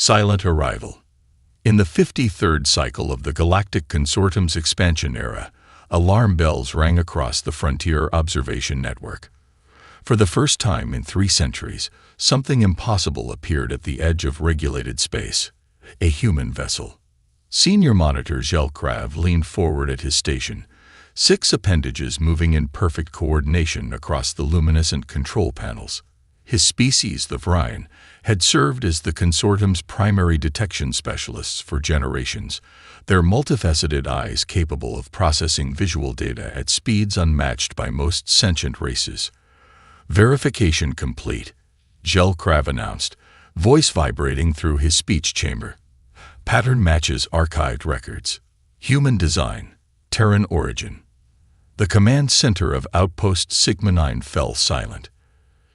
Silent arrival. In the 53rd cycle of the Galactic Consortium's expansion era, alarm bells rang across the Frontier Observation Network. For the first time in 3 centuries, something impossible appeared at the edge of regulated space: a human vessel. Senior Monitor Zelkrav leaned forward at his station, 6 appendages moving in perfect coordination across the luminescent control panels. His species, the Vrian, had served as the Consortium's primary detection specialists for generations, their multifaceted eyes capable of processing visual data at speeds unmatched by most sentient races. Verification complete, Zelkrav announced, voice vibrating through his speech chamber. Pattern matches archived records. Human design, Terran origin. The command center of Outpost Sigma 9 fell silent.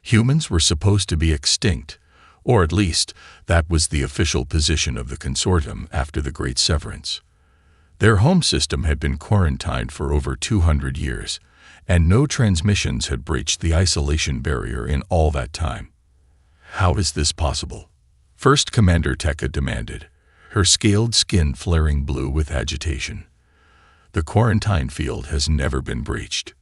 Humans were supposed to be extinct, or at least that was the official position of the Consortium after the Great Severance. Their home system had been quarantined for over 200 years, and no transmissions had breached the isolation barrier in all that time. How is this possible? First Commander Tekka demanded, her scaled skin flaring blue with agitation. The quarantine field has never been breached.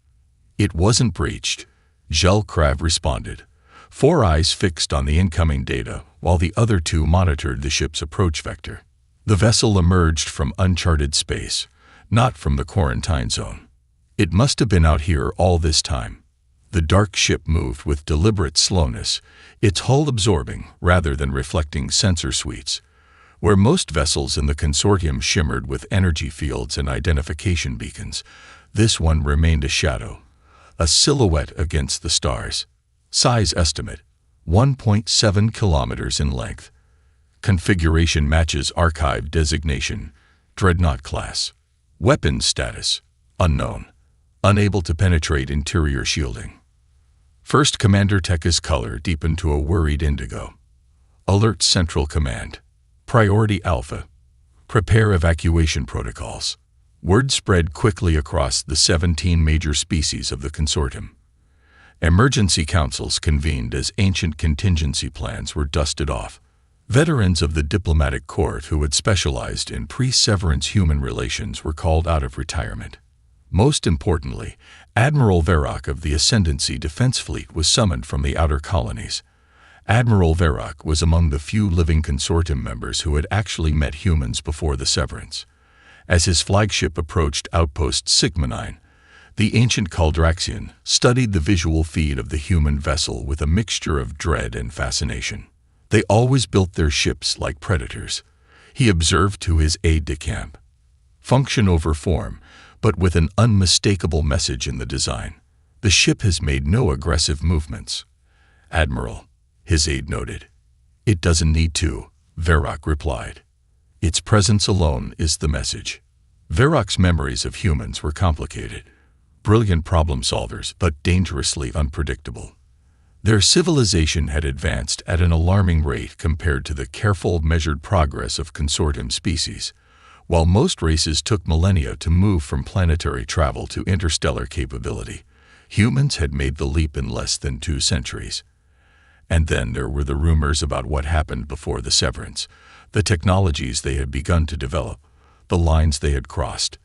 It wasn't breached, Zelkrav responded, 4 eyes fixed on the incoming data while the other 2 monitored the ship's approach vector. The vessel emerged from uncharted space, not from the quarantine zone. It must have been out here all this time. The dark ship moved with deliberate slowness, its hull absorbing rather than reflecting sensor suites. Where most vessels in the Consortium shimmered with energy fields and identification beacons, this one remained a shadow, a silhouette against the stars. Size estimate, 1.7 kilometers in length. Configuration matches archive designation, Dreadnought class. Weapons status, unknown. Unable to penetrate interior shielding. First Commander Tekka's color deepened to a worried indigo. Alert Central Command. Priority Alpha. Prepare evacuation protocols. Word spread quickly across the 17 major species of the Consortium. Emergency councils convened as ancient contingency plans were dusted off. Veterans of the diplomatic court who had specialized in pre-severance human relations were called out of retirement. Most importantly, Admiral Varrock of the Ascendancy Defense Fleet was summoned from the outer colonies. Admiral Varrock was among the few living Consortium members who had actually met humans before the severance. As his flagship approached Outpost Sigma 9, the ancient Caldraxian studied the visual feed of the human vessel with a mixture of dread and fascination. They always built their ships like predators, he observed to his aide-de-camp. Function over form, but with an unmistakable message in the design. The ship has made no aggressive movements. Admiral, his aide noted. It doesn't need to, Varrock replied. Its presence alone is the message. Varrock's memories of humans were complicated. Brilliant problem solvers, but dangerously unpredictable. Their civilization had advanced at an alarming rate compared to the careful, measured progress of Consortium species. While most races took millennia to move from planetary travel to interstellar capability, humans had made the leap in less than 2 centuries. And then there were the rumors about what happened before the severance, the technologies they had begun to develop, the lines they had crossed.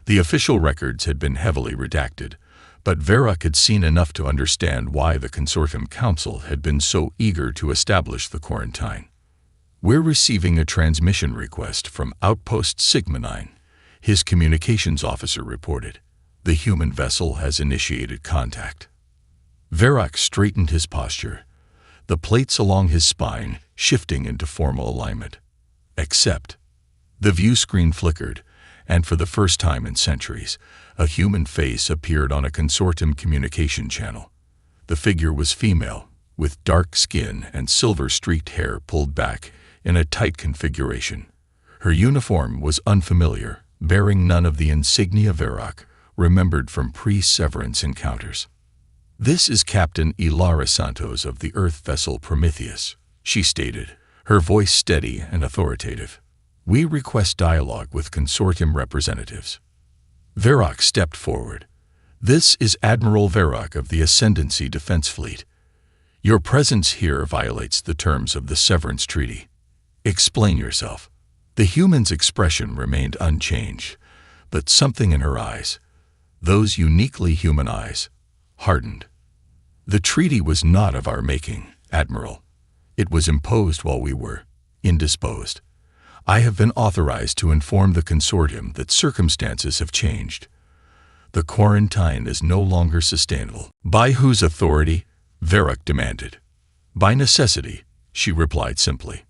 The official records had been heavily redacted, but Varrock had seen enough to understand why the Consortium Council had been so eager to establish the quarantine. We're receiving a transmission request from Outpost Sigma 9, his communications officer reported. The human vessel has initiated contact. Varrock straightened his posture, the plates along his spine shifting into formal alignment. Accept. The view screen flickered, and for the first time in centuries, a human face appeared on a Consortium communication channel. The figure was female, with dark skin and silver-streaked hair pulled back in a tight configuration. Her uniform was unfamiliar, bearing none of the insignia Varrock remembered from pre-severance encounters. This is Captain Ilara Santos of the Earth vessel Prometheus, she stated, her voice steady and authoritative. We request dialogue with Consortium representatives. Varrock stepped forward. This is Admiral Varrock of the Ascendancy Defense Fleet. Your presence here violates the terms of the Severance Treaty. Explain yourself. The human's expression remained unchanged, but something in her eyes, those uniquely human eyes, hardened. The treaty was not of our making, Admiral. It was imposed while we were indisposed. I have been authorized to inform the consortium that circumstances have changed. The quarantine is no longer sustainable. By whose authority? Varrock demanded. By necessity, she replied simply.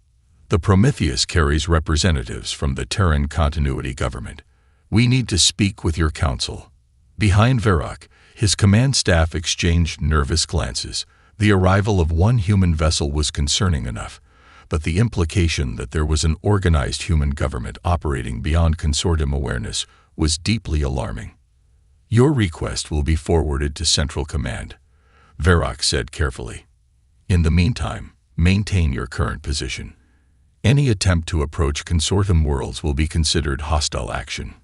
The Prometheus carries representatives from the Terran Continuity Government. We need to speak with your council. Behind Varrock, his command staff exchanged nervous glances. The arrival of one human vessel was concerning enough, but the implication that there was an organized human government operating beyond consortium awareness was deeply alarming. Your request will be forwarded to Central Command, Varrock said carefully. In the meantime, maintain your current position. Any attempt to approach consortium worlds will be considered hostile action.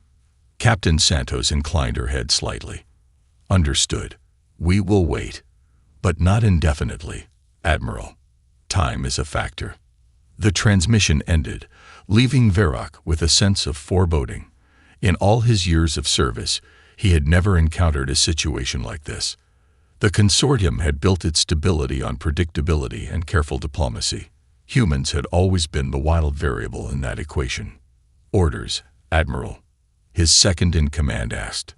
Captain Santos inclined her head slightly. Understood. We will wait. But not indefinitely, Admiral. Time is a factor. The transmission ended, leaving Varrock with a sense of foreboding. In all his years of service, he had never encountered a situation like this. The consortium had built its stability on predictability and careful diplomacy. Humans had always been the wild variable in that equation. Orders, Admiral. His second-in-command asked.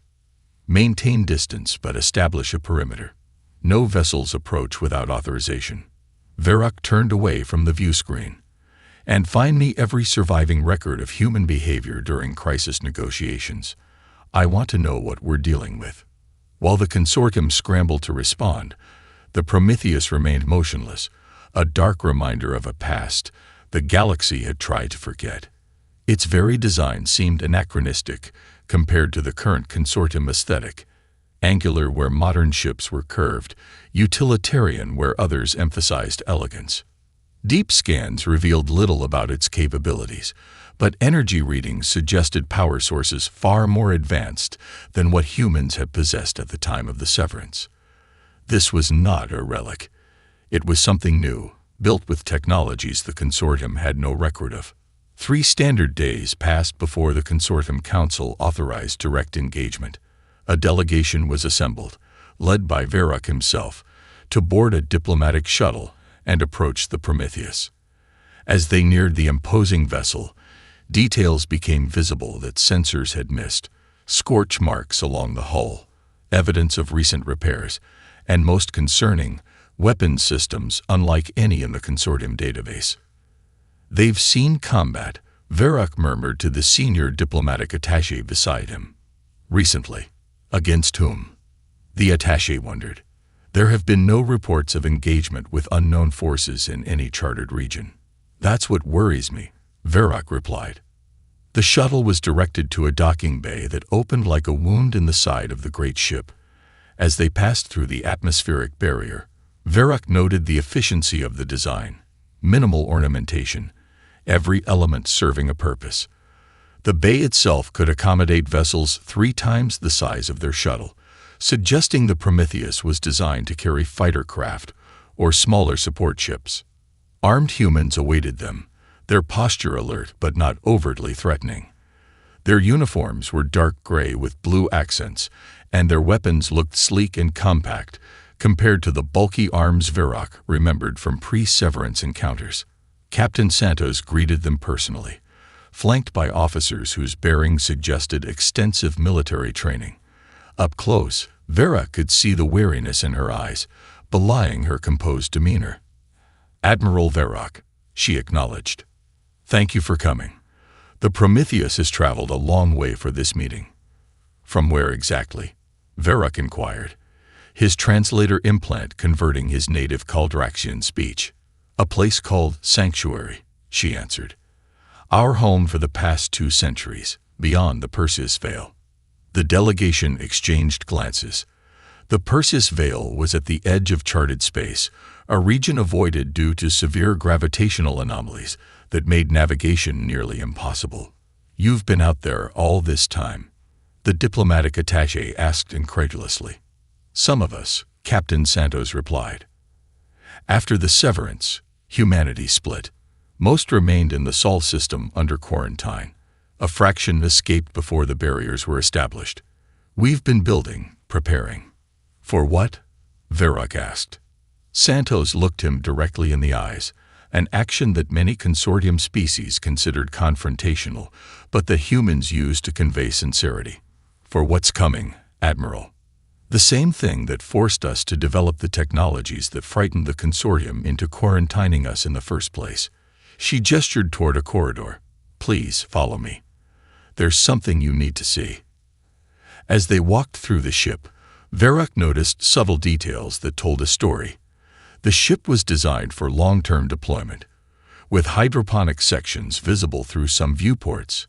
Maintain distance but establish a perimeter. No vessels approach without authorization. Varrock turned away from the view screen. And find me every surviving record of human behavior during crisis negotiations. I want to know what we're dealing with. While the consortium scrambled to respond, the Prometheus remained motionless, a dark reminder of a past the galaxy had tried to forget. Its very design seemed anachronistic compared to the current consortium aesthetic, angular where modern ships were curved, utilitarian where others emphasized elegance. Deep scans revealed little about its capabilities, but energy readings suggested power sources far more advanced than what humans had possessed at the time of the severance. This was not a relic. It was something new, built with technologies the consortium had no record of. 3 standard days passed before the consortium council authorized direct engagement. A delegation was assembled, led by Varrock himself, to board a diplomatic shuttle and approach the Prometheus. As they neared the imposing vessel, details became visible that sensors had missed, scorch marks along the hull, evidence of recent repairs, and most concerning, weapons systems unlike any in the consortium database. They've seen combat, Varrock murmured to the senior diplomatic attaché beside him. Recently. Against whom? The attaché wondered. There have been no reports of engagement with unknown forces in any charted region. That's what worries me, Varrock replied. The shuttle was directed to a docking bay that opened like a wound in the side of the great ship. As they passed through the atmospheric barrier, Varrock noted the efficiency of the design. Minimal ornamentation, every element serving a purpose. The bay itself could accommodate vessels 3 times the size of their shuttle, suggesting the Prometheus was designed to carry fighter craft or smaller support ships. Armed humans awaited them, their posture alert but not overtly threatening. Their uniforms were dark gray with blue accents, and their weapons looked sleek and compact compared to the bulky arms Varrock remembered from pre-severance encounters. Captain Santos greeted them personally, flanked by officers whose bearings suggested extensive military training. Up close, Varrock could see the weariness in her eyes, belying her composed demeanor. Admiral Varrock, she acknowledged. Thank you for coming. The Prometheus has traveled a long way for this meeting. From where exactly? Varrock inquired, his translator implant converting his native Caldraxian speech. A place called Sanctuary, she answered. Our home for the past 2 centuries, beyond the Perseus Veil. The delegation exchanged glances. The Perseus Veil was at the edge of charted space, a region avoided due to severe gravitational anomalies that made navigation nearly impossible. You've been out there all this time? The diplomatic attaché asked incredulously. Some of us, Captain Santos replied. After the severance, humanity split. Most remained in the Sol system under quarantine. A fraction escaped before the barriers were established. We've been building, preparing. For what? Varrock asked. Santos looked him directly in the eyes, an action that many consortium species considered confrontational, but the humans used to convey sincerity. For what's coming, Admiral? The same thing that forced us to develop the technologies that frightened the consortium into quarantining us in the first place. She gestured toward a corridor. Please follow me. There's something you need to see. As they walked through the ship, Varrock noticed subtle details that told a story. The ship was designed for long-term deployment, with hydroponic sections visible through some viewports,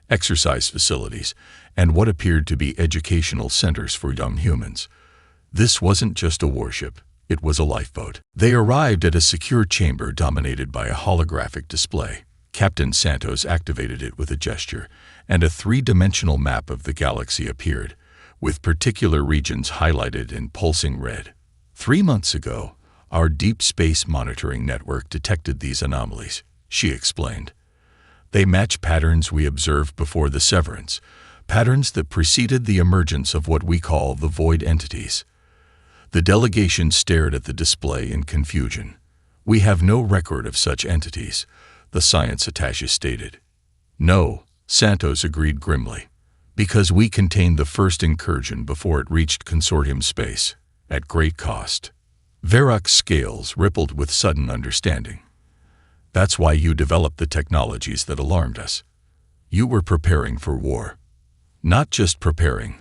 exercise facilities, and what appeared to be educational centers for young humans. This wasn't just a warship, it was a lifeboat. They arrived at a secure chamber dominated by a holographic display. Captain Santos activated it with a gesture, and a three-dimensional map of the galaxy appeared, with particular regions highlighted in pulsing red. 3 months ago, our deep space monitoring network detected these anomalies, she explained. They match patterns we observed before the severance, patterns that preceded the emergence of what we call the void entities. The delegation stared at the display in confusion. We have no record of such entities, the science attaché stated. No, Santos agreed grimly, because we contained the first incursion before it reached consortium space, at great cost. Varrock's scales rippled with sudden understanding. That's why you developed the technologies that alarmed us. You were preparing for war. Not just preparing,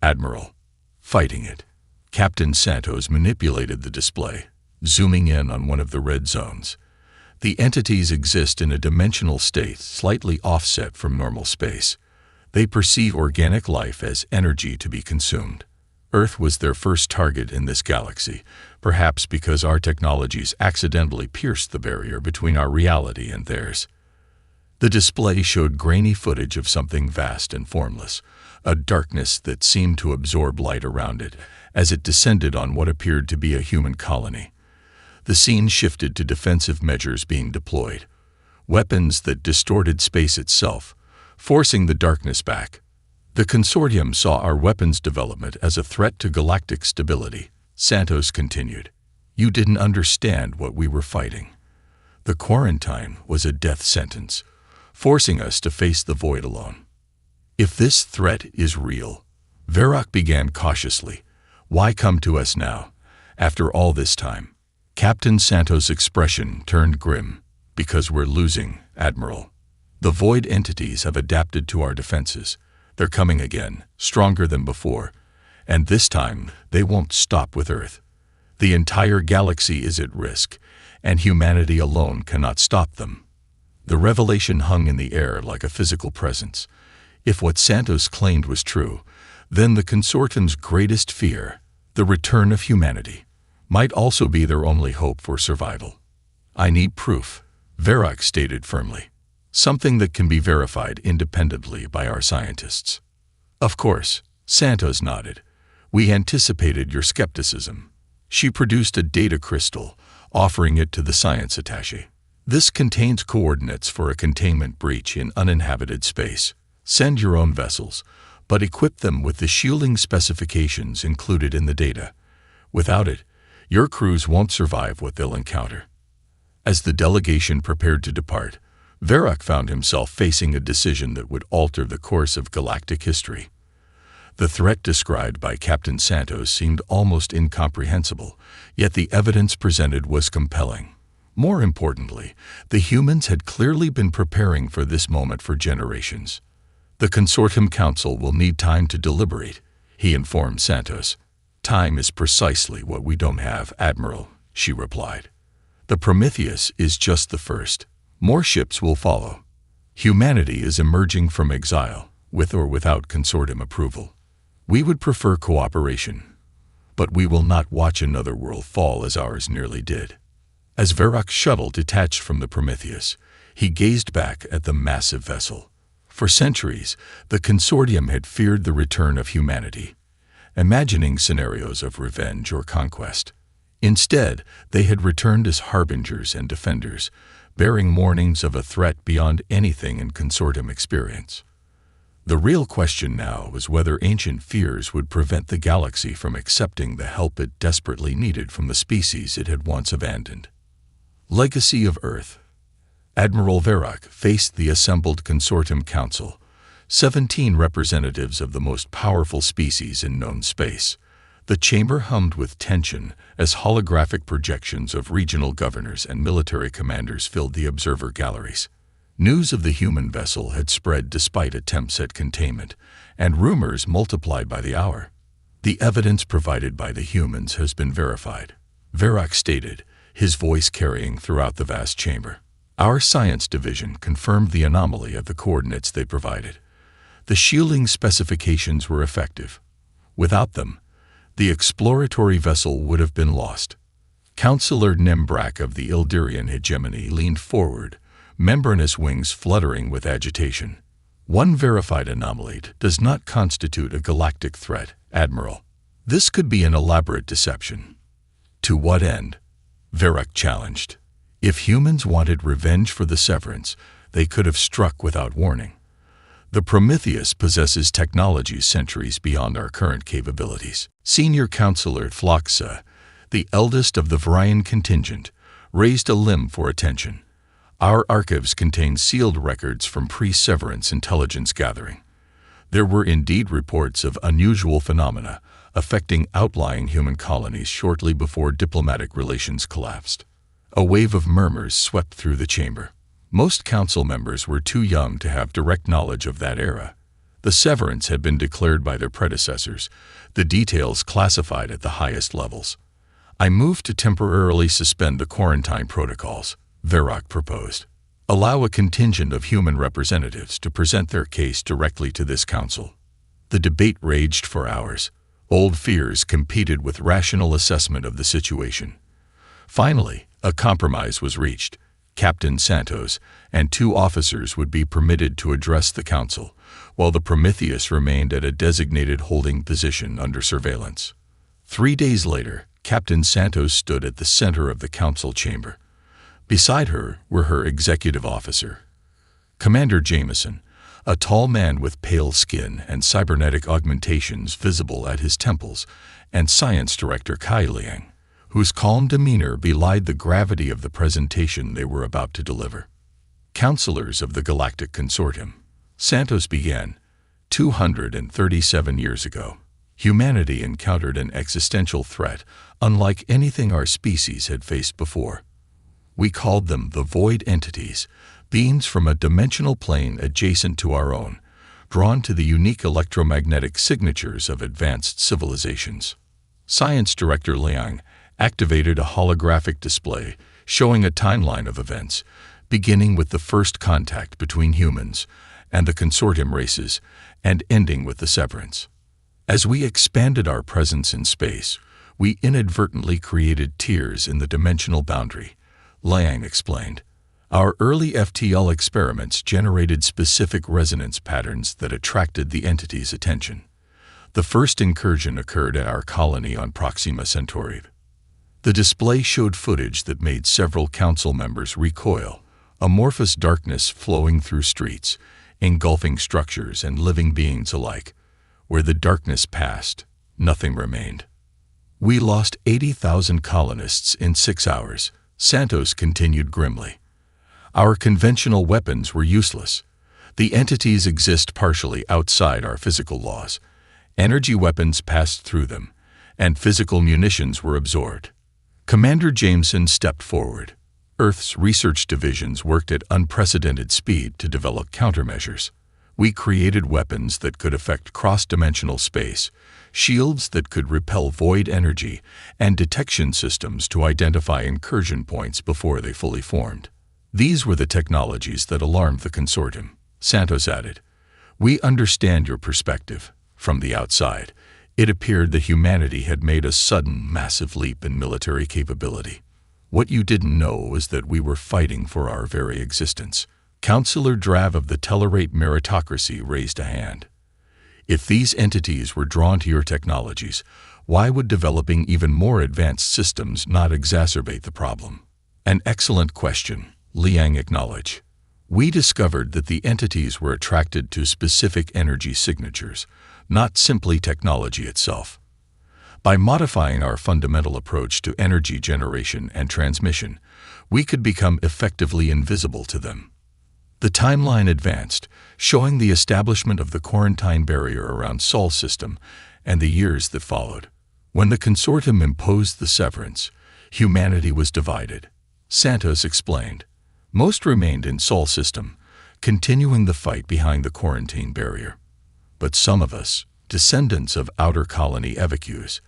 Admiral, fighting it. Captain Santos manipulated the display, zooming in on one of the red zones. The entities exist in a dimensional state slightly offset from normal space. They perceive organic life as energy to be consumed. Earth was their first target in this galaxy, perhaps because our technologies accidentally pierced the barrier between our reality and theirs. The display showed grainy footage of something vast and formless, a darkness that seemed to absorb light around it as it descended on what appeared to be a human colony. The scene shifted to defensive measures being deployed, weapons that distorted space itself, forcing the darkness back. The consortium saw our weapons development as a threat to galactic stability, Santos continued. You didn't understand what we were fighting. The quarantine was a death sentence, forcing us to face the void alone. If this threat is real, Varrock began cautiously, why come to us now, after all this time? Captain Santos' expression turned grim. Because we're losing, Admiral. The void entities have adapted to our defenses. They're coming again, stronger than before, and this time they won't stop with Earth. The entire galaxy is at risk, and humanity alone cannot stop them. The revelation hung in the air like a physical presence. If what Santos claimed was true, then the consortium's greatest fear, the return of humanity, might also be their only hope for survival. I need proof, Varrock stated firmly. Something that can be verified independently by our scientists. Of course, Santos nodded. We anticipated your skepticism. She produced a data crystal, offering it to the science attaché. This contains coordinates for a containment breach in uninhabited space. Send your own vessels, but equip them with the shielding specifications included in the data. Without it, your crews won't survive what they'll encounter. As the delegation prepared to depart, Varrock found himself facing a decision that would alter the course of galactic history. The threat described by Captain Santos seemed almost incomprehensible, yet the evidence presented was compelling. More importantly, the humans had clearly been preparing for this moment for generations. The Consortium Council will need time to deliberate, he informed Santos. Time is precisely what we don't have, Admiral, she replied. The Prometheus is just the first. More ships will follow. Humanity is emerging from exile, with or without consortium approval. We would prefer cooperation, but we will not watch another world fall as ours nearly did. As Varrock's shuttle detached from the Prometheus, he gazed back at the massive vessel. For centuries, the consortium had feared the return of humanity, imagining scenarios of revenge or conquest. Instead, they had returned as harbingers and defenders, bearing warnings of a threat beyond anything in consortium experience. The real question now was whether ancient fears would prevent the galaxy from accepting the help it desperately needed from the species it had once abandoned. Legacy of Earth. Admiral Verak faced the assembled Consortium Council, 17 representatives of the most powerful species in known space. The chamber hummed with tension as holographic projections of regional governors and military commanders filled the observer galleries. News of the human vessel had spread despite attempts at containment, and rumors multiplied by the hour. The evidence provided by the humans has been verified, Verak stated, his voice carrying throughout the vast chamber. Our science division confirmed the anomaly of the coordinates they provided. The shielding specifications were effective. Without them, the exploratory vessel would have been lost. Councillor Nembrak of the Ildirian hegemony leaned forward, membranous wings fluttering with agitation. One verified anomaly does not constitute a galactic threat, Admiral. This could be an elaborate deception. To what end? Verak challenged. If humans wanted revenge for the severance, they could have struck without warning. The Prometheus possesses technologies centuries beyond our current capabilities. Senior Councillor Thloxa, the eldest of the Varian contingent, raised a limb for attention. Our archives contain sealed records from pre-severance intelligence gathering. There were indeed reports of unusual phenomena affecting outlying human colonies shortly before diplomatic relations collapsed. A wave of murmurs swept through the chamber. Most council members were too young to have direct knowledge of that era. The severance had been declared by their predecessors, the details classified at the highest levels. I moved to temporarily suspend the quarantine protocols, Verak proposed. Allow a contingent of human representatives to present their case directly to this council. The debate raged for hours. Old fears competed with rational assessment of the situation. Finally, a compromise was reached. Captain Santos and 2 officers would be permitted to address the council, while the Prometheus remained at a designated holding position under surveillance. 3 days later, Captain Santos stood at the center of the council chamber. Beside her were her executive officer, Commander Jameson, a tall man with pale skin and cybernetic augmentations visible at his temples, and Science Director Kai Liang, whose calm demeanor belied the gravity of the presentation they were about to deliver. Counselors of the Galactic Consortium, Santos began. 237 years ago, humanity encountered an existential threat unlike anything our species had faced before. We called them the void entities, beings from a dimensional plane adjacent to our own, drawn to the unique electromagnetic signatures of advanced civilizations. Science Director Liang activated a holographic display showing a timeline of events, beginning with the first contact between humans and the consortium races and ending with the severance. As we expanded our presence in space, we inadvertently created tiers in the dimensional boundary, Liang explained. Our early FTL experiments generated specific resonance patterns that attracted the entity's attention. The first incursion occurred at our colony on Proxima Centauri. The display showed footage that made several council members recoil, amorphous darkness flowing through streets, engulfing structures and living beings alike. Where the darkness passed, nothing remained. We lost 80,000 colonists in 6 hours, Santos continued grimly. Our conventional weapons were useless. The entities exist partially outside our physical laws. Energy weapons passed through them, and physical munitions were absorbed. Commander Jameson stepped forward. Earth's research divisions worked at unprecedented speed to develop countermeasures. We created weapons that could affect cross-dimensional space, shields that could repel void energy, and detection systems to identify incursion points before they fully formed. These were the technologies that alarmed the consortium, Santos added. We understand your perspective. From the outside, it appeared that humanity had made a sudden, massive leap in military capability. What you didn't know was that we were fighting for our very existence. Councillor Drav of the Tellerate meritocracy raised a hand. If these entities were drawn to your technologies, why would developing even more advanced systems not exacerbate the problem? An excellent question, Liang acknowledged. We discovered that the entities were attracted to specific energy signatures, not simply technology itself. By modifying our fundamental approach to energy generation and transmission, we could become effectively invisible to them. The timeline advanced, showing the establishment of the quarantine barrier around Sol system and the years that followed. When the consortium imposed the severance, humanity was divided. Santos explained. Most remained in Sol system, continuing the fight behind the quarantine barrier. But some of us, descendants of outer colony evacuees,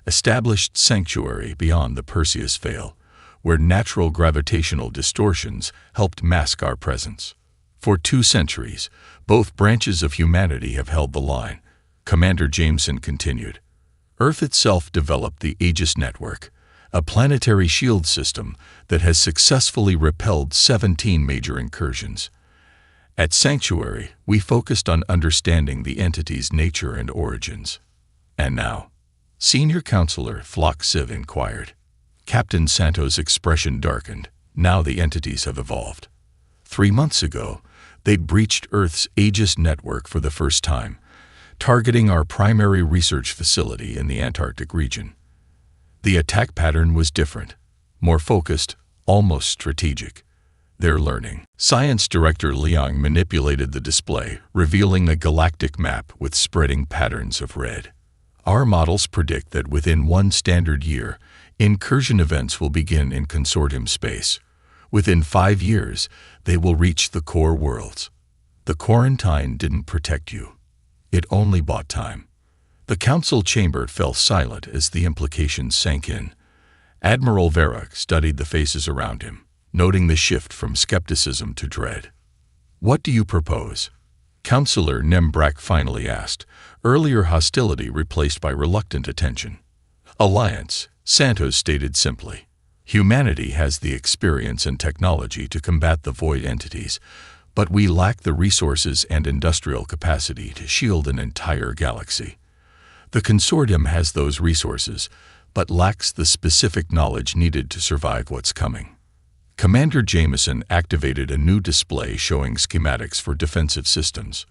established sanctuary beyond the Perseus Veil, where natural gravitational distortions helped mask our presence. For 2 centuries, both branches of humanity have held the line, Commander Jameson continued. Earth itself developed the Aegis Network, a planetary shield system that has successfully repelled 17 major incursions. At Sanctuary, we focused on understanding the entity's nature and origins. And now, Senior Counselor Flock Siv inquired. Captain Santos' expression darkened. Now the entities have evolved. 3 months ago, they'd breached Earth's Aegis network for the first time, targeting our primary research facility in the Antarctic region. The attack pattern was different, more focused, almost strategic. They're learning. Science Director Liang manipulated the display, revealing a galactic map with spreading patterns of red. Our models predict that within 1 standard year, incursion events will begin in consortium space. Within 5 years, they will reach the core worlds. The quarantine didn't protect you. It only bought time. The council chamber fell silent as the implications sank in. Admiral Varrock studied the faces around him, noting the shift from skepticism to dread. What do you propose? Councillor Nembrak finally asked, earlier hostility replaced by reluctant attention. Alliance, Santos stated simply. Humanity has the experience and technology to combat the void entities, but we lack the resources and industrial capacity to shield an entire galaxy. The consortium has those resources, but lacks the specific knowledge needed to survive what's coming. Commander Jameson activated a new display showing schematics for defensive systems.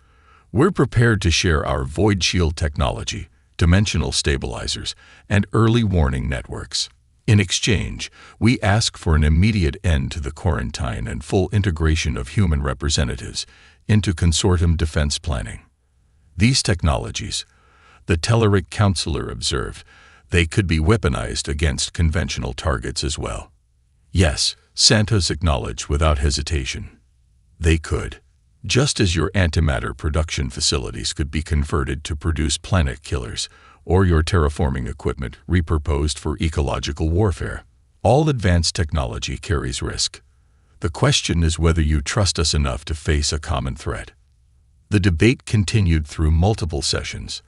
We're prepared to share our void shield technology, dimensional stabilizers, and early warning networks. In exchange, we ask for an immediate end to the quarantine and full integration of human representatives into consortium defense planning. These technologies, the Telluric Counselor observed, they could be weaponized against conventional targets as well. Yes, Santos acknowledged without hesitation. They could. Just as your antimatter production facilities could be converted to produce planet killers, or your terraforming equipment repurposed for ecological warfare. All advanced technology carries risk. The question is whether you trust us enough to face a common threat. The debate continued through multiple sessions.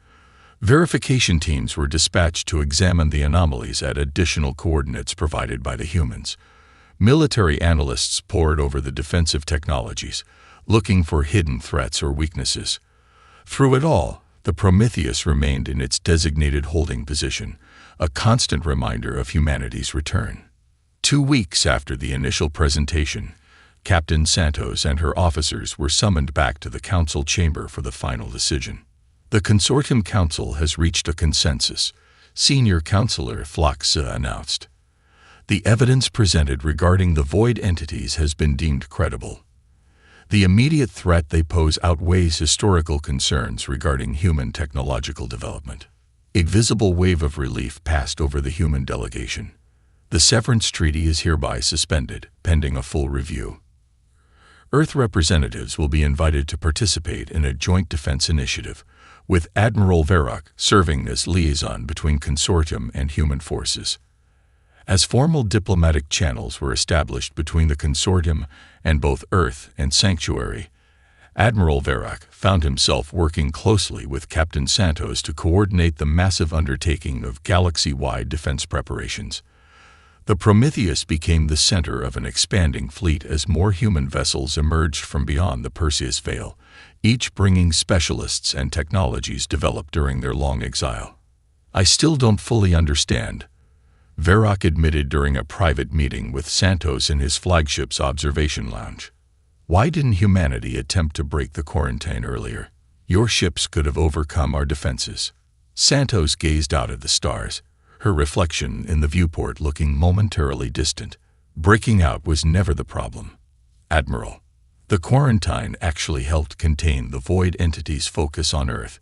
Verification teams were dispatched to examine the anomalies at additional coordinates provided by the humans. Military analysts pored over the defensive technologies, looking for hidden threats or weaknesses. Through it all, the Prometheus remained in its designated holding position, a constant reminder of humanity's return. 2 weeks after the initial presentation, Captain Santos and her officers were summoned back to the council chamber for the final decision. The Consortium Council has reached a consensus, Senior Counselor Floxa announced. The evidence presented regarding the void entities has been deemed credible. The immediate threat they pose outweighs historical concerns regarding human technological development. A visible wave of relief passed over the human delegation. The severance treaty is hereby suspended, pending a full review. Earth representatives will be invited to participate in a joint defense initiative, with Admiral Varrock serving as liaison between consortium and human forces. As formal diplomatic channels were established between the consortium and both Earth and Sanctuary, Admiral Varrock found himself working closely with Captain Santos to coordinate the massive undertaking of galaxy-wide defense preparations. The Prometheus became the center of an expanding fleet as more human vessels emerged from beyond the Perseus Veil, each bringing specialists and technologies developed during their long exile. I still don't fully understand, Varrock admitted during a private meeting with Santos in his flagship's observation lounge. Why didn't humanity attempt to break the quarantine earlier? Your ships could have overcome our defenses. Santos gazed out at the stars, her reflection in the viewport looking momentarily distant. Breaking out was never the problem. Admiral, the quarantine actually helped contain the void entity's focus on Earth.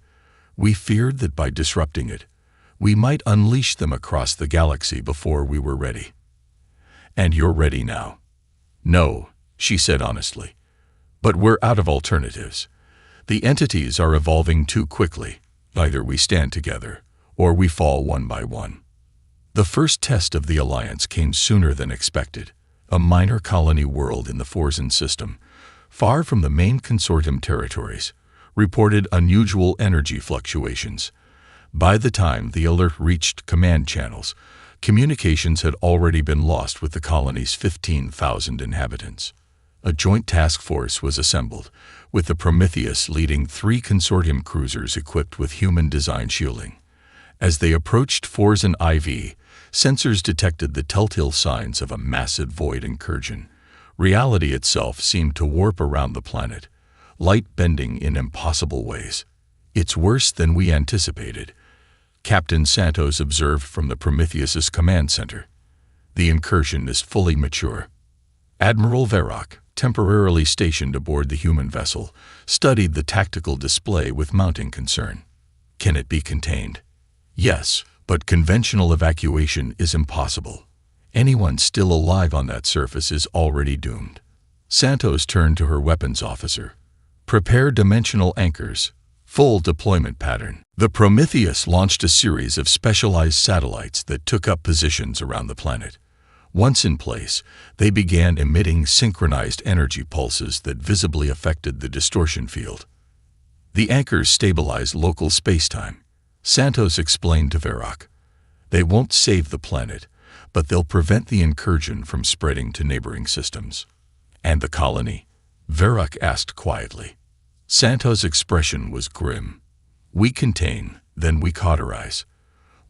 We feared that by disrupting it, we might unleash them across the galaxy before we were ready. And you're ready now. No, she said honestly. But we're out of alternatives. The entities are evolving too quickly. Either we stand together, or we fall one by one. The first test of the Alliance came sooner than expected. A minor colony world in the Forzen system, far from the main consortium territories, reported unusual energy fluctuations. By the time the alert reached command channels, communications had already been lost with the colony's 15,000 inhabitants. A joint task force was assembled, with the Prometheus leading 3 consortium cruisers equipped with human-designed shielding. As they approached Forzen IV, sensors detected the telltale signs of a massive void incursion. Reality itself seemed to warp around the planet, light bending in impossible ways. It's worse than we anticipated, Captain Santos observed from the Prometheus's command center. The incursion is fully mature. Admiral Varrock, temporarily stationed aboard the human vessel, studied the tactical display with mounting concern. Can it be contained? Yes, but conventional evacuation is impossible. Anyone still alive on that surface is already doomed. Santos turned to her weapons officer. Prepare dimensional anchors. Full deployment pattern. The Prometheus launched a series of specialized satellites that took up positions around the planet. Once in place, they began emitting synchronized energy pulses that visibly affected the distortion field. The anchors stabilize local spacetime, Santos explained to Varrock. They won't save the planet, but they'll prevent the incursion from spreading to neighboring systems. And the colony? Varrock asked quietly. Santos' expression was grim. We contain, then we cauterize.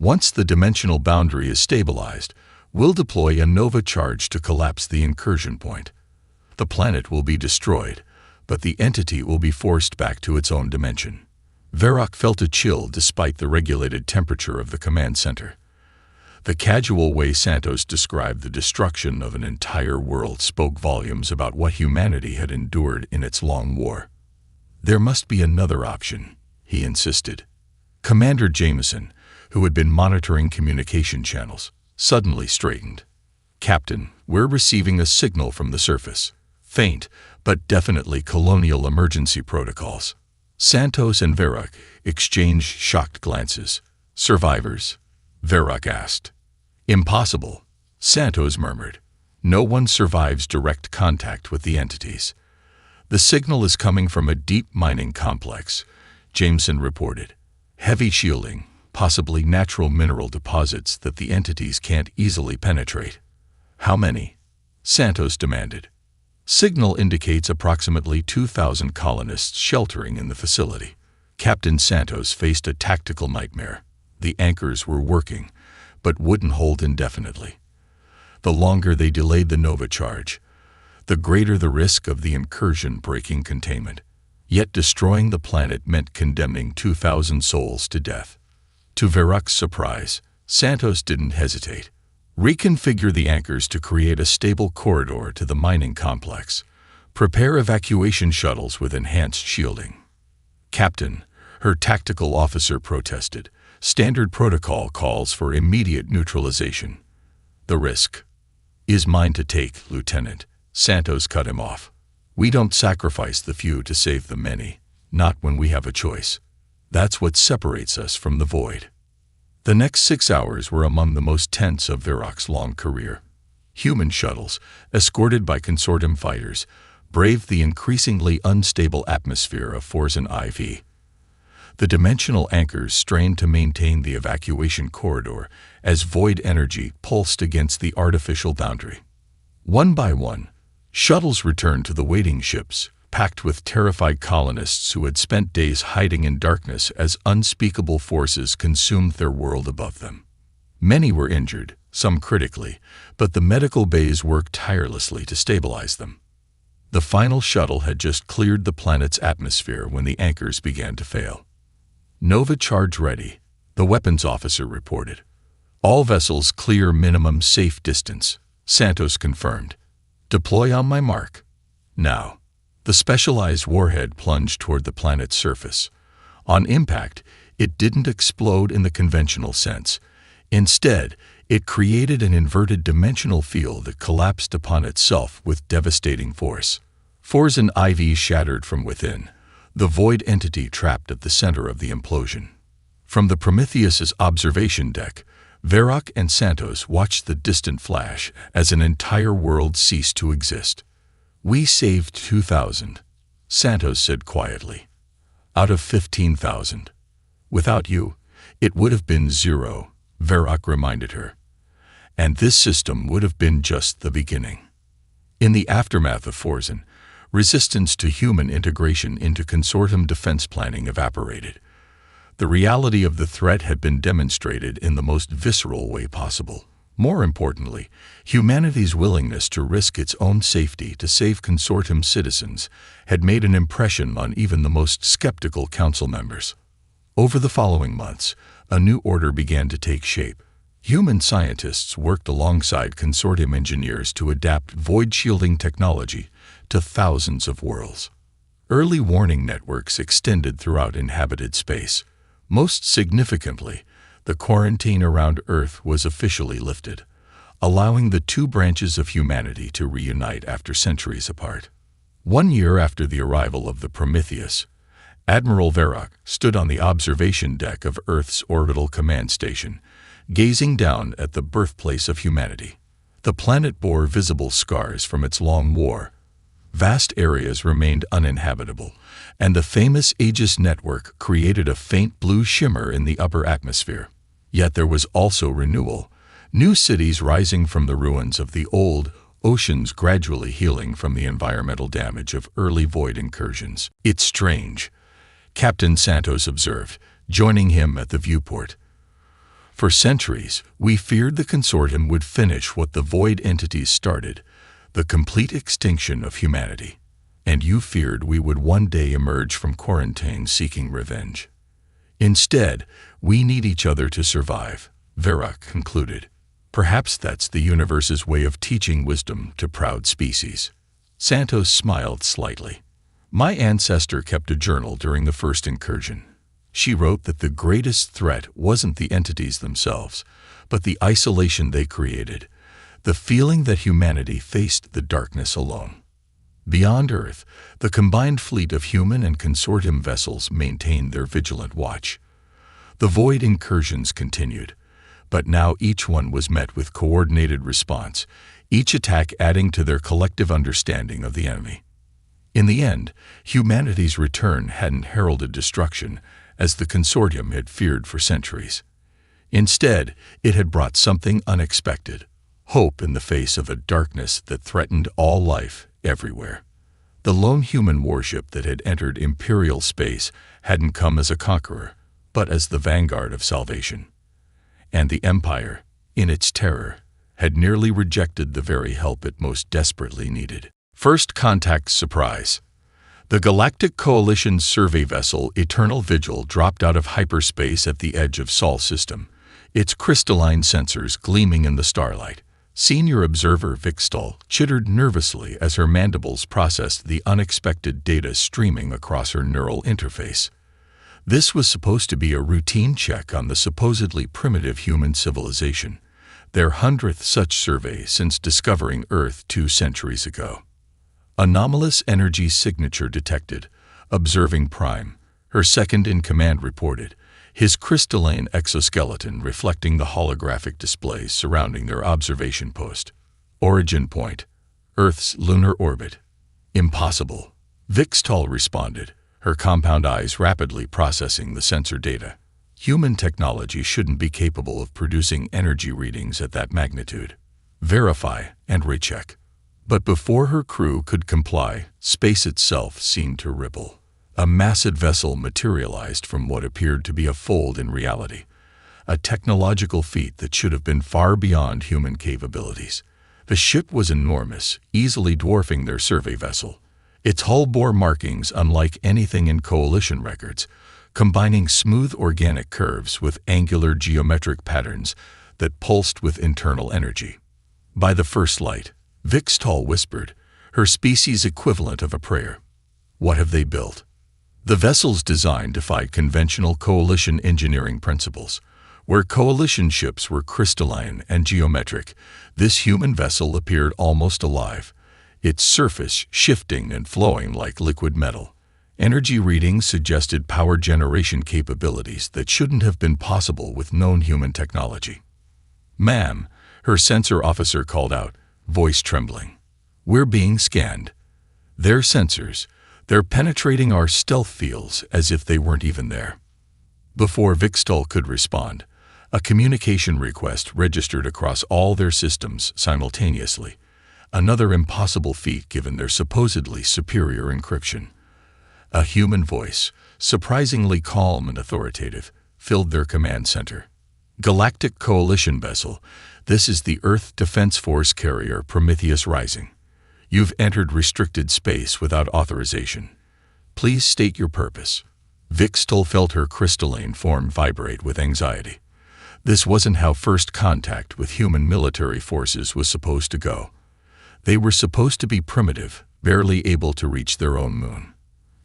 Once the dimensional boundary is stabilized, we'll deploy a nova charge to collapse the incursion point. The planet will be destroyed, but the entity will be forced back to its own dimension. Varrock felt a chill despite the regulated temperature of the command center. The casual way Santos described the destruction of an entire world spoke volumes about what humanity had endured in its long war. There must be another option, he insisted. Commander Jameson, who had been monitoring communication channels, suddenly straightened. Captain, we're receiving a signal from the surface. Faint, but definitely colonial emergency protocols. Santos and Varrock exchanged shocked glances. Survivors? Varrock asked. Impossible, Santos murmured. No one survives direct contact with the entities. The signal is coming from a deep mining complex, Jameson reported. Heavy shielding, possibly natural mineral deposits that the entities can't easily penetrate. How many? Santos demanded. Signal indicates approximately 2,000 colonists sheltering in the facility. Captain Santos faced a tactical nightmare. The anchors were working, but wouldn't hold indefinitely. The longer they delayed the nova charge, the greater the risk of the incursion breaking containment. Yet destroying the planet meant condemning 2,000 souls to death. To Varrock's surprise, Santos didn't hesitate. Reconfigure the anchors to create a stable corridor to the mining complex. Prepare evacuation shuttles with enhanced shielding. Captain, her tactical officer protested. Standard protocol calls for immediate neutralization. The risk is mine to take, Lieutenant. Santos cut him off. We don't sacrifice the few to save the many, not when we have a choice. That's what separates us from the void. The next 6 hours were among the most tense of Varrock's long career. Human shuttles, escorted by consortium fighters, braved the increasingly unstable atmosphere of Forzen IV. The dimensional anchors strained to maintain the evacuation corridor as void energy pulsed against the artificial boundary. One by one, shuttles returned to the waiting ships, packed with terrified colonists who had spent days hiding in darkness as unspeakable forces consumed their world above them. Many were injured, some critically, but the medical bays worked tirelessly to stabilize them. The final shuttle had just cleared the planet's atmosphere when the anchors began to fail. "Nova charge ready," the weapons officer reported. "All vessels clear minimum safe distance," Santos confirmed. "Deploy on my mark." Now, the specialized warhead plunged toward the planet's surface. On impact, it didn't explode in the conventional sense. Instead, it created an inverted dimensional field that collapsed upon itself with devastating force. Forzen IV shattered from within, the void entity trapped at the center of the implosion. From the Prometheus's observation deck, Varrock and Santos watched the distant flash as an entire world ceased to exist. "We saved 2,000, Santos said quietly. "Out of 15,000. Without you, it would have been 0, Varrock reminded her. "And this system would have been just the beginning." In the aftermath of Forzen, resistance to human integration into consortium defense planning evaporated. The reality of the threat had been demonstrated in the most visceral way possible. More importantly, humanity's willingness to risk its own safety to save consortium citizens had made an impression on even the most skeptical council members. Over the following months, a new order began to take shape. Human scientists worked alongside consortium engineers to adapt void-shielding technology to thousands of worlds. Early warning networks extended throughout inhabited space. Most significantly, the quarantine around Earth was officially lifted, allowing the two branches of humanity to reunite after centuries apart. 1 year after the arrival of the Prometheus, Admiral Varrock stood on the observation deck of Earth's orbital command station, gazing down at the birthplace of humanity. The planet bore visible scars from its long war. Vast areas remained uninhabitable, and the famous Aegis network created a faint blue shimmer in the upper atmosphere. Yet there was also renewal, new cities rising from the ruins of the old, oceans gradually healing from the environmental damage of early void incursions. "It's strange," Captain Santos observed, joining him at the viewport. "For centuries, we feared the consortium would finish what the void entities started, the complete extinction of humanity. And you feared we would one day emerge from quarantine seeking revenge. Instead, we need each other to survive," Varrock concluded. "Perhaps that's the universe's way of teaching wisdom to proud species." Santos smiled slightly. "My ancestor kept a journal during the first incursion. She wrote that the greatest threat wasn't the entities themselves, but the isolation they created, the feeling that humanity faced the darkness alone. Beyond Earth, the combined fleet of human and consortium vessels maintained their vigilant watch. The void incursions continued, but now each one was met with coordinated response, each attack adding to their collective understanding of the enemy. In the end, humanity's return hadn't heralded destruction, as the consortium had feared for centuries. Instead, it had brought something unexpected, hope in the face of a darkness that threatened all life everywhere. The lone human warship that had entered Imperial space hadn't come as a conqueror, but as the vanguard of salvation. And the Empire, in its terror, had nearly rejected the very help it most desperately needed. First contact surprise. The Galactic Coalition's survey vessel Eternal Vigil dropped out of hyperspace at the edge of Sol system, its crystalline sensors gleaming in the starlight. Senior observer Vixtal chittered nervously as her mandibles processed the unexpected data streaming across her neural interface. This was supposed to be a routine check on the supposedly primitive human civilization, their 100th such survey since discovering Earth 2 centuries ago. Anomalous energy signature detected, observing Prime, her second-in-command reported, his crystalline exoskeleton reflecting the holographic displays surrounding their observation post. Origin point, Earth's lunar orbit. Impossible, Vixtal responded, her compound eyes rapidly processing the sensor data. Human technology shouldn't be capable of producing energy readings at that magnitude. Verify and recheck. But before her crew could comply, space itself seemed to ripple. A massive vessel materialized from what appeared to be a fold in reality. a technological feat that should have been far beyond human capabilities. The ship was enormous, easily dwarfing their survey vessel. Its hull bore markings unlike anything in Coalition records, combining smooth organic curves with angular geometric patterns that pulsed with internal energy. By the first light, Vixtal whispered, her species equivalent of a prayer. What have they built? The vessel's design defied conventional Coalition engineering principles. Where Coalition ships were crystalline and geometric, this human vessel appeared almost alive, its surface shifting and flowing like liquid metal. Energy readings suggested power generation capabilities that shouldn't have been possible with known human technology. "Ma'am," her sensor officer called out, voice trembling. "We're being scanned. They're sensors. They're penetrating our stealth fields as if they weren't even there." Before Vixtal could respond, a communication request registered across all their systems simultaneously, another impossible feat given their supposedly superior encryption. A human voice, surprisingly calm and authoritative, filled their command center. "Galactic Coalition vessel, this is the Earth Defense Force carrier Prometheus Rising. You've entered restricted space without authorization. Please state your purpose." Vixtal felt her crystalline form vibrate with anxiety. This wasn't how first contact with human military forces was supposed to go. They were supposed to be primitive, barely able to reach their own moon.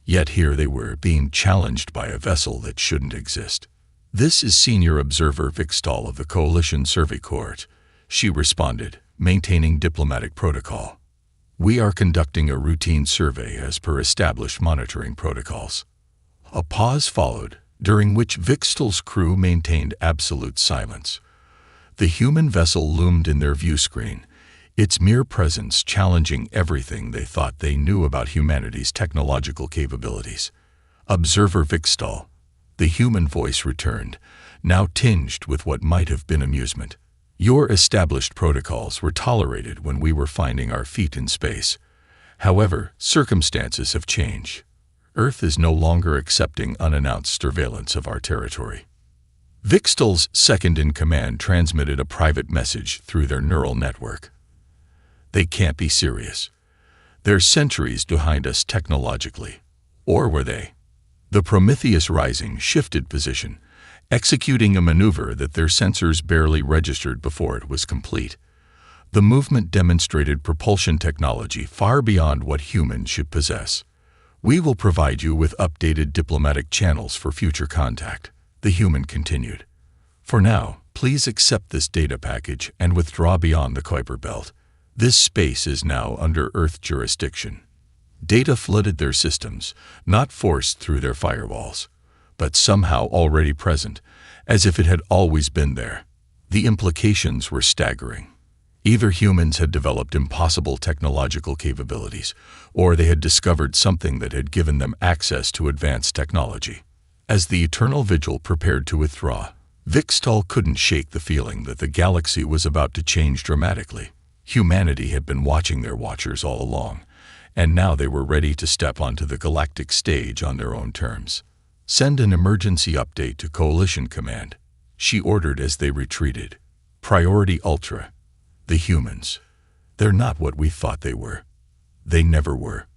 Yet here they were, being challenged by a vessel that shouldn't exist. "This is Senior Observer Vixtal of the Coalition Survey Court," she responded, maintaining diplomatic protocol. "We are conducting a routine survey as per established monitoring protocols." A pause followed, during which Vixtal's crew maintained absolute silence. The human vessel loomed in their view screen, its mere presence challenging everything they thought they knew about humanity's technological capabilities. "Observer Vixtal," the human voice returned, now tinged with what might have been amusement. "Your established protocols were tolerated when we were finding our feet in space. However, circumstances have changed. Earth is no longer accepting unannounced surveillance of our territory." Vixtal's second-in-command transmitted a private message through their neural network. "They can't be serious. They're centuries behind us technologically. Or were they?" The Prometheus Rising shifted position, executing a maneuver that their sensors barely registered before it was complete. The movement demonstrated propulsion technology far beyond what humans should possess. "We will provide you with updated diplomatic channels for future contact," the human continued. "For now, please accept this data package and withdraw beyond the Kuiper Belt. This space is now under Earth jurisdiction." Data flooded their systems, not forced through their firewalls, but somehow already present, as if it had always been there. The implications were staggering. Either humans had developed impossible technological capabilities, or they had discovered something that had given them access to advanced technology. As the Eternal Vigil prepared to withdraw, Vixtal couldn't shake the feeling that the galaxy was about to change dramatically. Humanity had been watching their watchers all along, and now they were ready to step onto the galactic stage on their own terms. "Send an emergency update to Coalition Command," she ordered as they retreated. "Priority Ultra. The humans. They're not what we thought they were. They never were."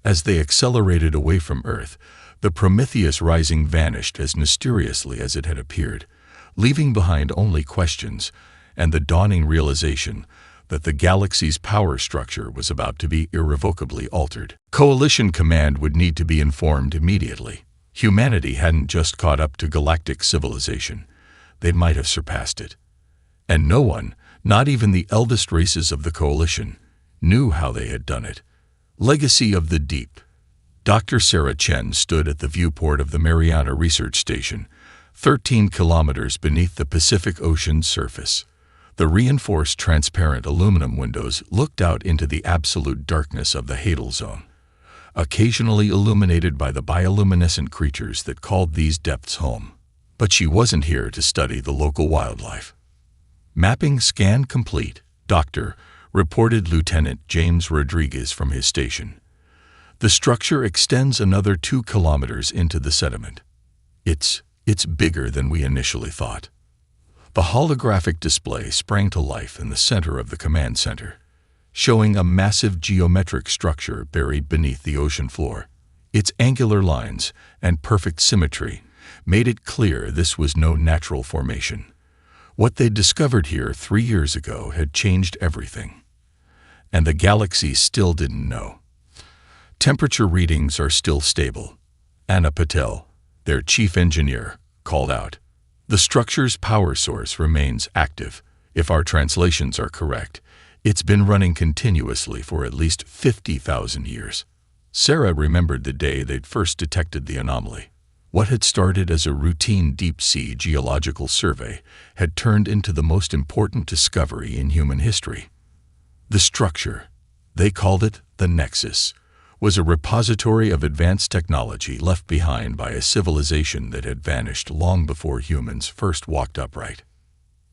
As they accelerated away from Earth, the Prometheus Rising vanished as mysteriously as it had appeared, leaving behind only questions and the dawning realization that the galaxy's power structure was about to be irrevocably altered. Coalition Command would need to be informed immediately. Humanity hadn't just caught up to galactic civilization. They might have surpassed it. And no one, not even the eldest races of the Coalition, knew how they had done it. Legacy of the Deep. Dr. Sarah Chen stood at the viewport of the Mariana Research Station, 13 kilometers beneath the Pacific Ocean's surface. The reinforced transparent aluminum windows looked out into the absolute darkness of the Hadal Zone, occasionally illuminated by the bioluminescent creatures that called these depths home. But she wasn't here to study the local wildlife. "Mapping scan complete, Doctor," reported Lieutenant James Rodriguez from his station. "The structure extends another 2 kilometers into the sediment. It's bigger than we initially thought." The holographic display sprang to life in the center of the command center, showing a massive geometric structure buried beneath the ocean floor. Its angular lines and perfect symmetry made it clear this was no natural formation. What they'd discovered here 3 years ago had changed everything. And the galaxy still didn't know. Temperature readings are still stable. Anna Patel, their chief engineer, called out. The structure's power source remains active. If our translations are correct, it's been running continuously for at least 50,000 years. Sarah remembered the day they'd first detected the anomaly. What had started as a routine deep-sea geological survey had turned into the most important discovery in human history. The structure, they called it the Nexus, was a repository of advanced technology left behind by a civilization that had vanished long before humans first walked upright.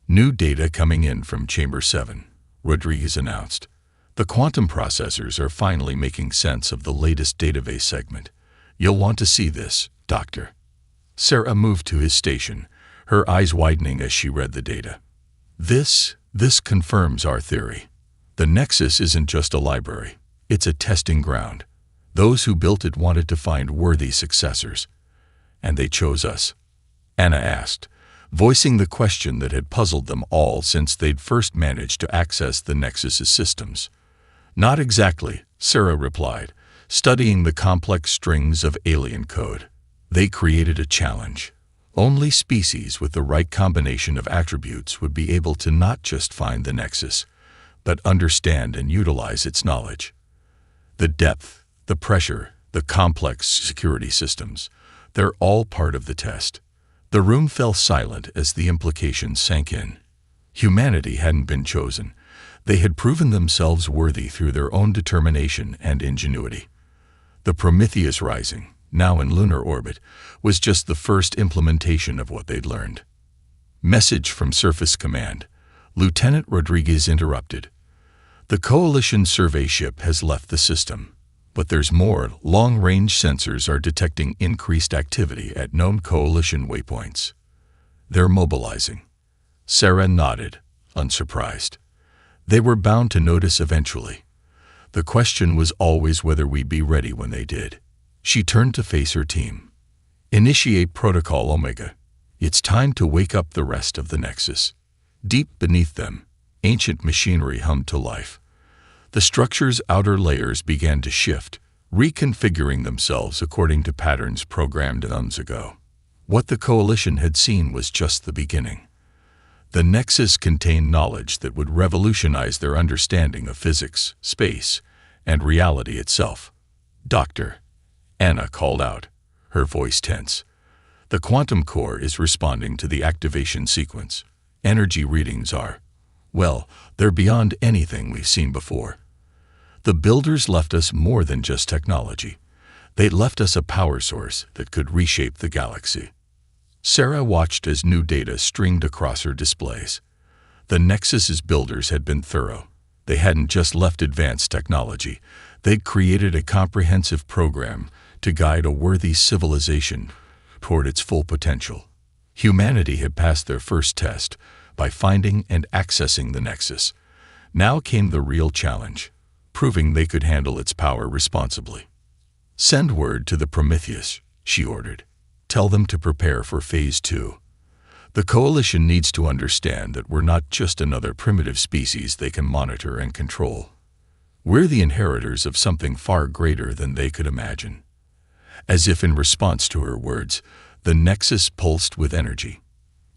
New data coming in from Chamber 7, Rodriguez announced. The quantum processors are finally making sense of the latest database segment. You'll want to see this, Doctor. Sarah moved to his station, her eyes widening as she read the data. This confirms our theory. The Nexus isn't just a library. It's a testing ground. Those who built it wanted to find worthy successors. And they chose us. Anna asked, voicing the question that had puzzled them all since they'd first managed to access the Nexus's systems. Not exactly, Sarah replied, studying the complex strings of alien code. They created a challenge. Only species with the right combination of attributes would be able to not just find the Nexus, but understand and utilize its knowledge. The depth, the pressure, the complex security systems, they're all part of the test. The room fell silent as the implications sank in. Humanity hadn't been chosen. They had proven themselves worthy through their own determination and ingenuity. The Prometheus Rising, now in lunar orbit, was just the first implementation of what they'd learned. Message from Surface Command. Lieutenant Rodriguez interrupted. The Coalition survey ship has left the system, but there's more. Long-range sensors are detecting increased activity at known Coalition waypoints. They're mobilizing. Sarah nodded, unsurprised. They were bound to notice eventually. The question was always whether we'd be ready when they did. She turned to face her team. Initiate Protocol Omega. It's time to wake up the rest of the Nexus. Deep beneath them, ancient machinery hummed to life. The structure's outer layers began to shift, reconfiguring themselves according to patterns programmed eons ago. What the Coalition had seen was just the beginning. The Nexus contained knowledge that would revolutionize their understanding of physics, space, and reality itself. Doctor, Anna called out, her voice tense. The quantum core is responding to the activation sequence. Energy readings are, well, they're beyond anything we've seen before. The builders left us more than just technology. They left us a power source that could reshape the galaxy. Sarah watched as new data streamed across her displays. The Nexus's builders had been thorough. They hadn't just left advanced technology. They'd created a comprehensive program to guide a worthy civilization toward its full potential. Humanity had passed their first test by finding and accessing the Nexus. Now came the real challenge, proving they could handle its power responsibly. Send word to the Prometheus, she ordered. Tell them to prepare for Phase 2. The Coalition needs to understand that we're not just another primitive species they can monitor and control. We're the inheritors of something far greater than they could imagine. As if in response to her words, the Nexus pulsed with energy.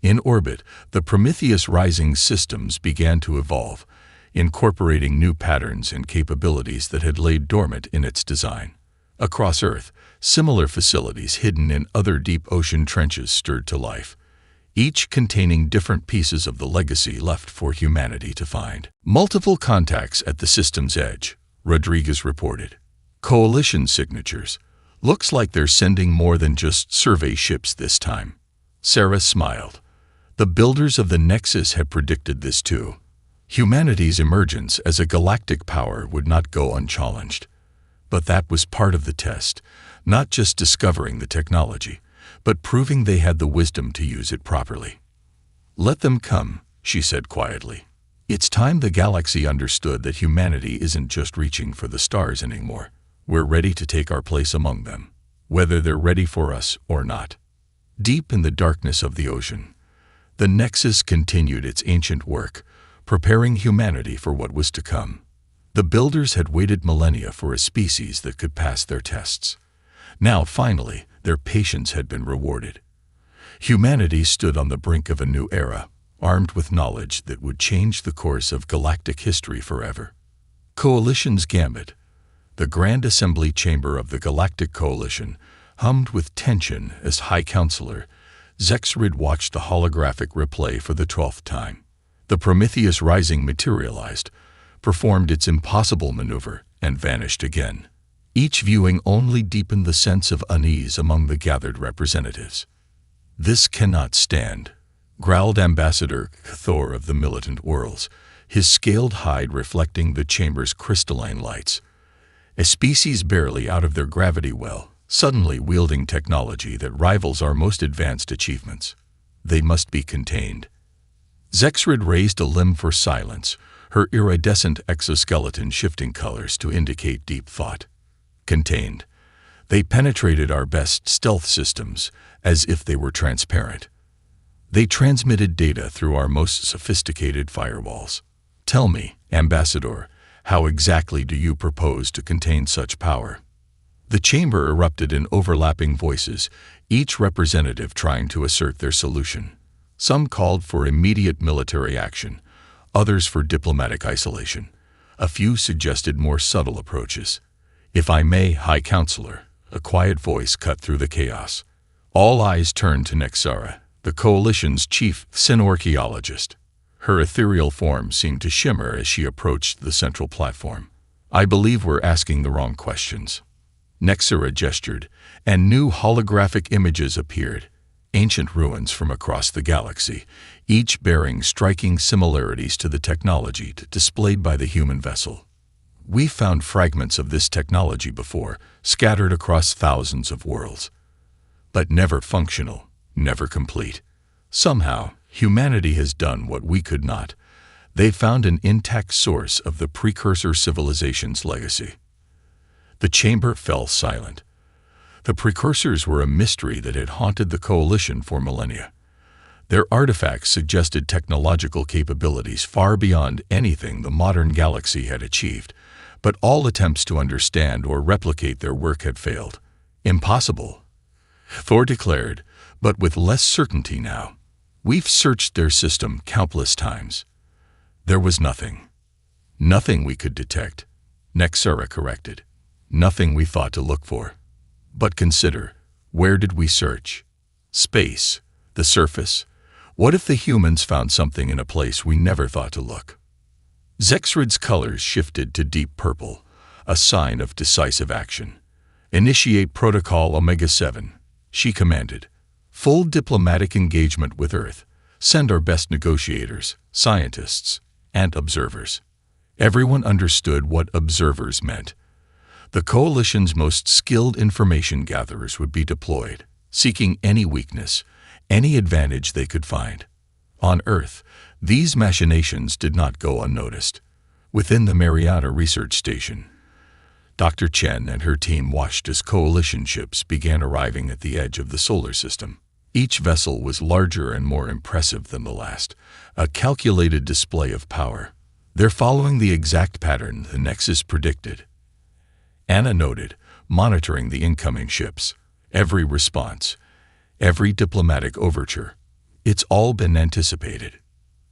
In orbit, the Prometheus Rising systems began to evolve, incorporating new patterns and capabilities that had laid dormant in its design. Across Earth, similar facilities hidden in other deep ocean trenches stirred to life, each containing different pieces of the legacy left for humanity to find. Multiple contacts at the system's edge, Rodriguez reported. Coalition signatures. Looks like they're sending more than just survey ships this time. Sarah smiled. The builders of the Nexus had predicted this too. Humanity's emergence as a galactic power would not go unchallenged. But that was part of the test, not just discovering the technology, but proving they had the wisdom to use it properly. "Let them come," she said quietly. "It's time the galaxy understood that humanity isn't just reaching for the stars anymore. We're ready to take our place among them, whether they're ready for us or not." Deep in the darkness of the ocean, the Nexus continued its ancient work, preparing humanity for what was to come. The builders had waited millennia for a species that could pass their tests. Now, finally, their patience had been rewarded. Humanity stood on the brink of a new era, armed with knowledge that would change the course of galactic history forever. Coalition's Gambit. The Grand Assembly Chamber of the Galactic Coalition hummed with tension as High Counselor Zexrid watched the holographic replay for the 12th time. The Prometheus Rising materialized, performed its impossible maneuver, and vanished again. Each viewing only deepened the sense of unease among the gathered representatives. "This cannot stand," growled Ambassador Thor of the Militant Worlds, his scaled hide reflecting the chamber's crystalline lights. A species barely out of their gravity well, suddenly wielding technology that rivals our most advanced achievements. They must be contained. Zexrid raised a limb for silence, her iridescent exoskeleton shifting colors to indicate deep thought. Contained. They penetrated our best stealth systems as if they were transparent. They transmitted data through our most sophisticated firewalls. "Tell me, Ambassador, how exactly do you propose to contain such power?" The chamber erupted in overlapping voices, each representative trying to assert their solution. Some called for immediate military action, others for diplomatic isolation. A few suggested more subtle approaches. "If I may, High Counselor," a quiet voice cut through the chaos. All eyes turned to Nexara, the Coalition's chief synorchaeologist. Her ethereal form seemed to shimmer as she approached the central platform. "I believe we're asking the wrong questions." Nexara gestured, and new holographic images appeared, ancient ruins from across the galaxy, each bearing striking similarities to the technology displayed by the human vessel. "We found fragments of this technology before, scattered across thousands of worlds. But never functional, never complete. Somehow, humanity has done what we could not. They found an intact source of the precursor civilization's legacy." The chamber fell silent. The precursors were a mystery that had haunted the Coalition for millennia. Their artifacts suggested technological capabilities far beyond anything the modern galaxy had achieved, but all attempts to understand or replicate their work had failed. "Impossible," Thor declared, but with less certainty now. "We've searched their system countless times. There was nothing. Nothing we could detect," Nexara corrected. "Nothing we thought to look for. But consider, where did we search? Space, the surface. What if the humans found something in a place we never thought to look?" Zexrid's colors shifted to deep purple, a sign of decisive action. "Initiate Protocol Omega-7, she commanded. "Full diplomatic engagement with Earth. Send our best negotiators, scientists, and observers." Everyone understood what observers meant. The Coalition's most skilled information gatherers would be deployed, seeking any weakness, any advantage they could find. On Earth, these machinations did not go unnoticed. Within the Mariana Research Station, Dr. Chen and her team watched as Coalition ships began arriving at the edge of the solar system. Each vessel was larger and more impressive than the last, a calculated display of power. "They're following the exact pattern the Nexus predicted," Anna noted, monitoring the incoming ships. "Every response, every diplomatic overture. It's all been anticipated."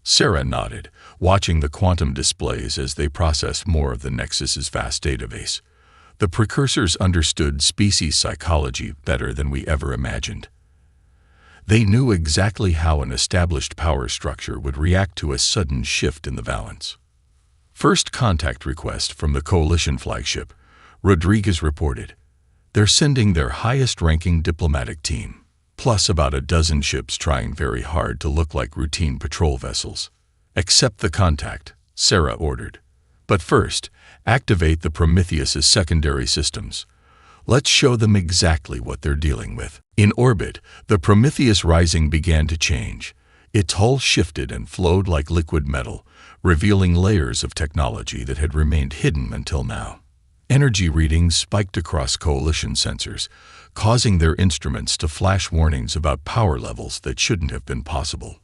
Sarah nodded, watching the quantum displays as they processed more of the Nexus's vast database. The precursors understood species psychology better than we ever imagined. They knew exactly how an established power structure would react to a sudden shift in the balance. First contact request from the Coalition flagship, Rodriguez reported. "They're sending their highest-ranking diplomatic team, plus about a dozen ships trying very hard to look like routine patrol vessels." "Accept the contact," Sarah ordered. "But first, activate the Prometheus's secondary systems. Let's show them exactly what they're dealing with." In orbit, the Prometheus Rising began to change, Its hull shifted and flowed like liquid metal, revealing layers of technology that had remained hidden until now. Energy readings spiked across Coalition sensors, causing their instruments to flash warnings about power levels that shouldn't have been possible.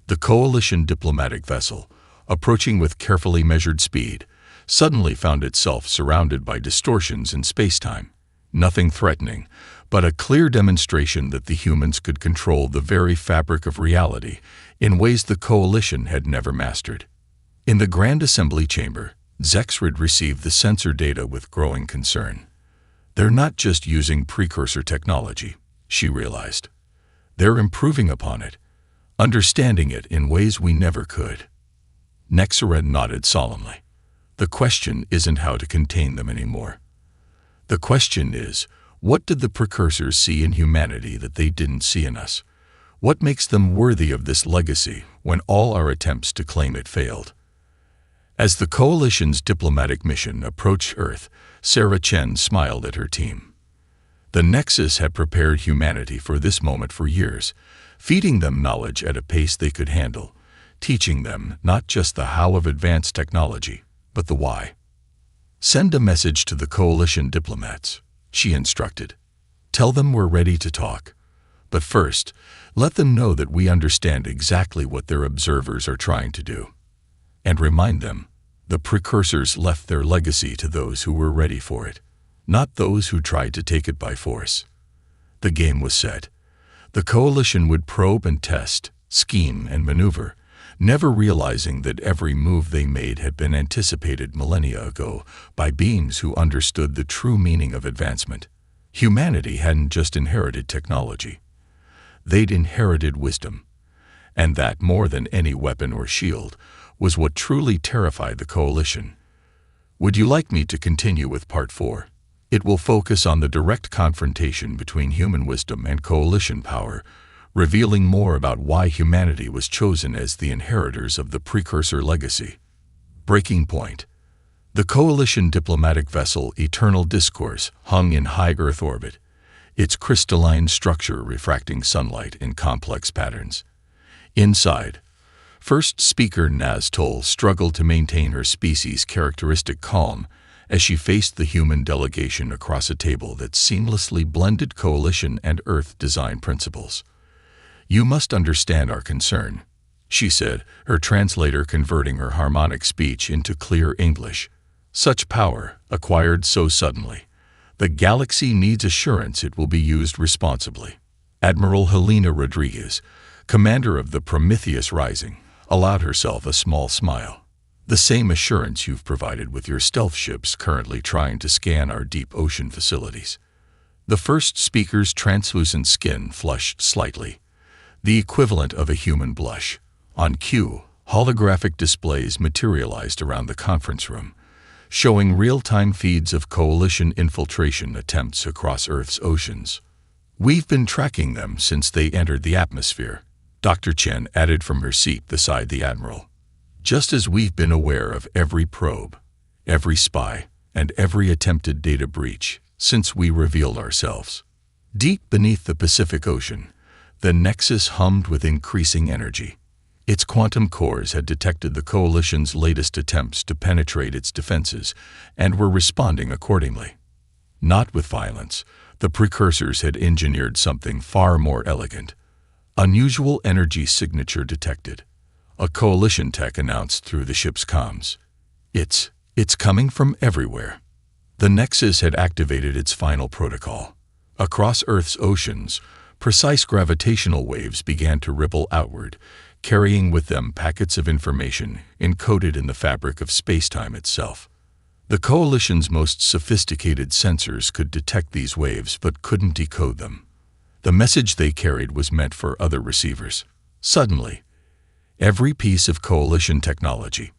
The Coalition diplomatic vessel, approaching with carefully measured speed, suddenly found itself surrounded by distortions in space-time. Nothing threatening, but a clear demonstration that the humans could control the very fabric of reality in ways the Coalition had never mastered. In the Grand Assembly Chamber, Zexrid received the sensor data with growing concern. They're not just using precursor technology, she realized. They're improving upon it, understanding it in ways we never could. Nexared nodded solemnly. The question isn't how to contain them anymore. The question is, what did the precursors see in humanity that they didn't see in us? What makes them worthy of this legacy when all our attempts to claim it failed? As the Coalition's diplomatic mission approached Earth, Sarah Chen smiled at her team. The Nexus had prepared humanity for this moment for years, feeding them knowledge at a pace they could handle, teaching them not just the how of advanced technology, but the why. Send a message to the Coalition diplomats, she instructed. Tell them we're ready to talk. But first, let them know that we understand exactly what their observers are trying to do. And remind them, the precursors left their legacy to those who were ready for it, not those who tried to take it by force. The game was set. The Coalition would probe and test, scheme and maneuver, never realizing that every move they made had been anticipated millennia ago by beings who understood the true meaning of advancement. Humanity hadn't just inherited technology. They'd inherited wisdom. And that, more than any weapon or shield, was what truly terrified the Coalition. Would you like me to continue with Part 4? It will focus on the direct confrontation between human wisdom and Coalition power, revealing more about why humanity was chosen as the inheritors of the precursor legacy. Breaking point. The Coalition diplomatic vessel Eternal Discourse hung in high Earth orbit, its crystalline structure refracting sunlight in complex patterns. Inside, First Speaker Naz Toll struggled to maintain her species' characteristic calm as she faced the human delegation across a table that seamlessly blended Coalition and Earth design principles. You must understand our concern, she said, her translator converting her harmonic speech into clear English. Such power, acquired so suddenly. The galaxy needs assurance it will be used responsibly. Admiral Helena Rodriguez, commander of the Prometheus Rising, allowed herself a small smile. The same assurance you've provided with your stealth ships currently trying to scan our deep ocean facilities. The first speaker's translucent skin flushed slightly, the equivalent of a human blush. On cue, holographic displays materialized around the conference room, showing real-time feeds of Coalition infiltration attempts across Earth's oceans. We've been tracking them since they entered the atmosphere, Dr. Chen added from her seat beside the Admiral. Just as we've been aware of every probe, every spy, and every attempted data breach since we revealed ourselves. Deep beneath the Pacific Ocean, the Nexus hummed with increasing energy. Its quantum cores had detected the Coalition's latest attempts to penetrate its defenses and were responding accordingly. Not with violence, the precursors had engineered something far more elegant. Unusual energy signature detected, a Coalition tech announced through the ship's comms. It's coming from everywhere. The Nexus had activated its final protocol. Across Earth's oceans, precise gravitational waves began to ripple outward, carrying with them packets of information encoded in the fabric of space-time itself. The Coalition's most sophisticated sensors could detect these waves but couldn't decode them. The message they carried was meant for other receivers. Suddenly, every piece of Coalition technology,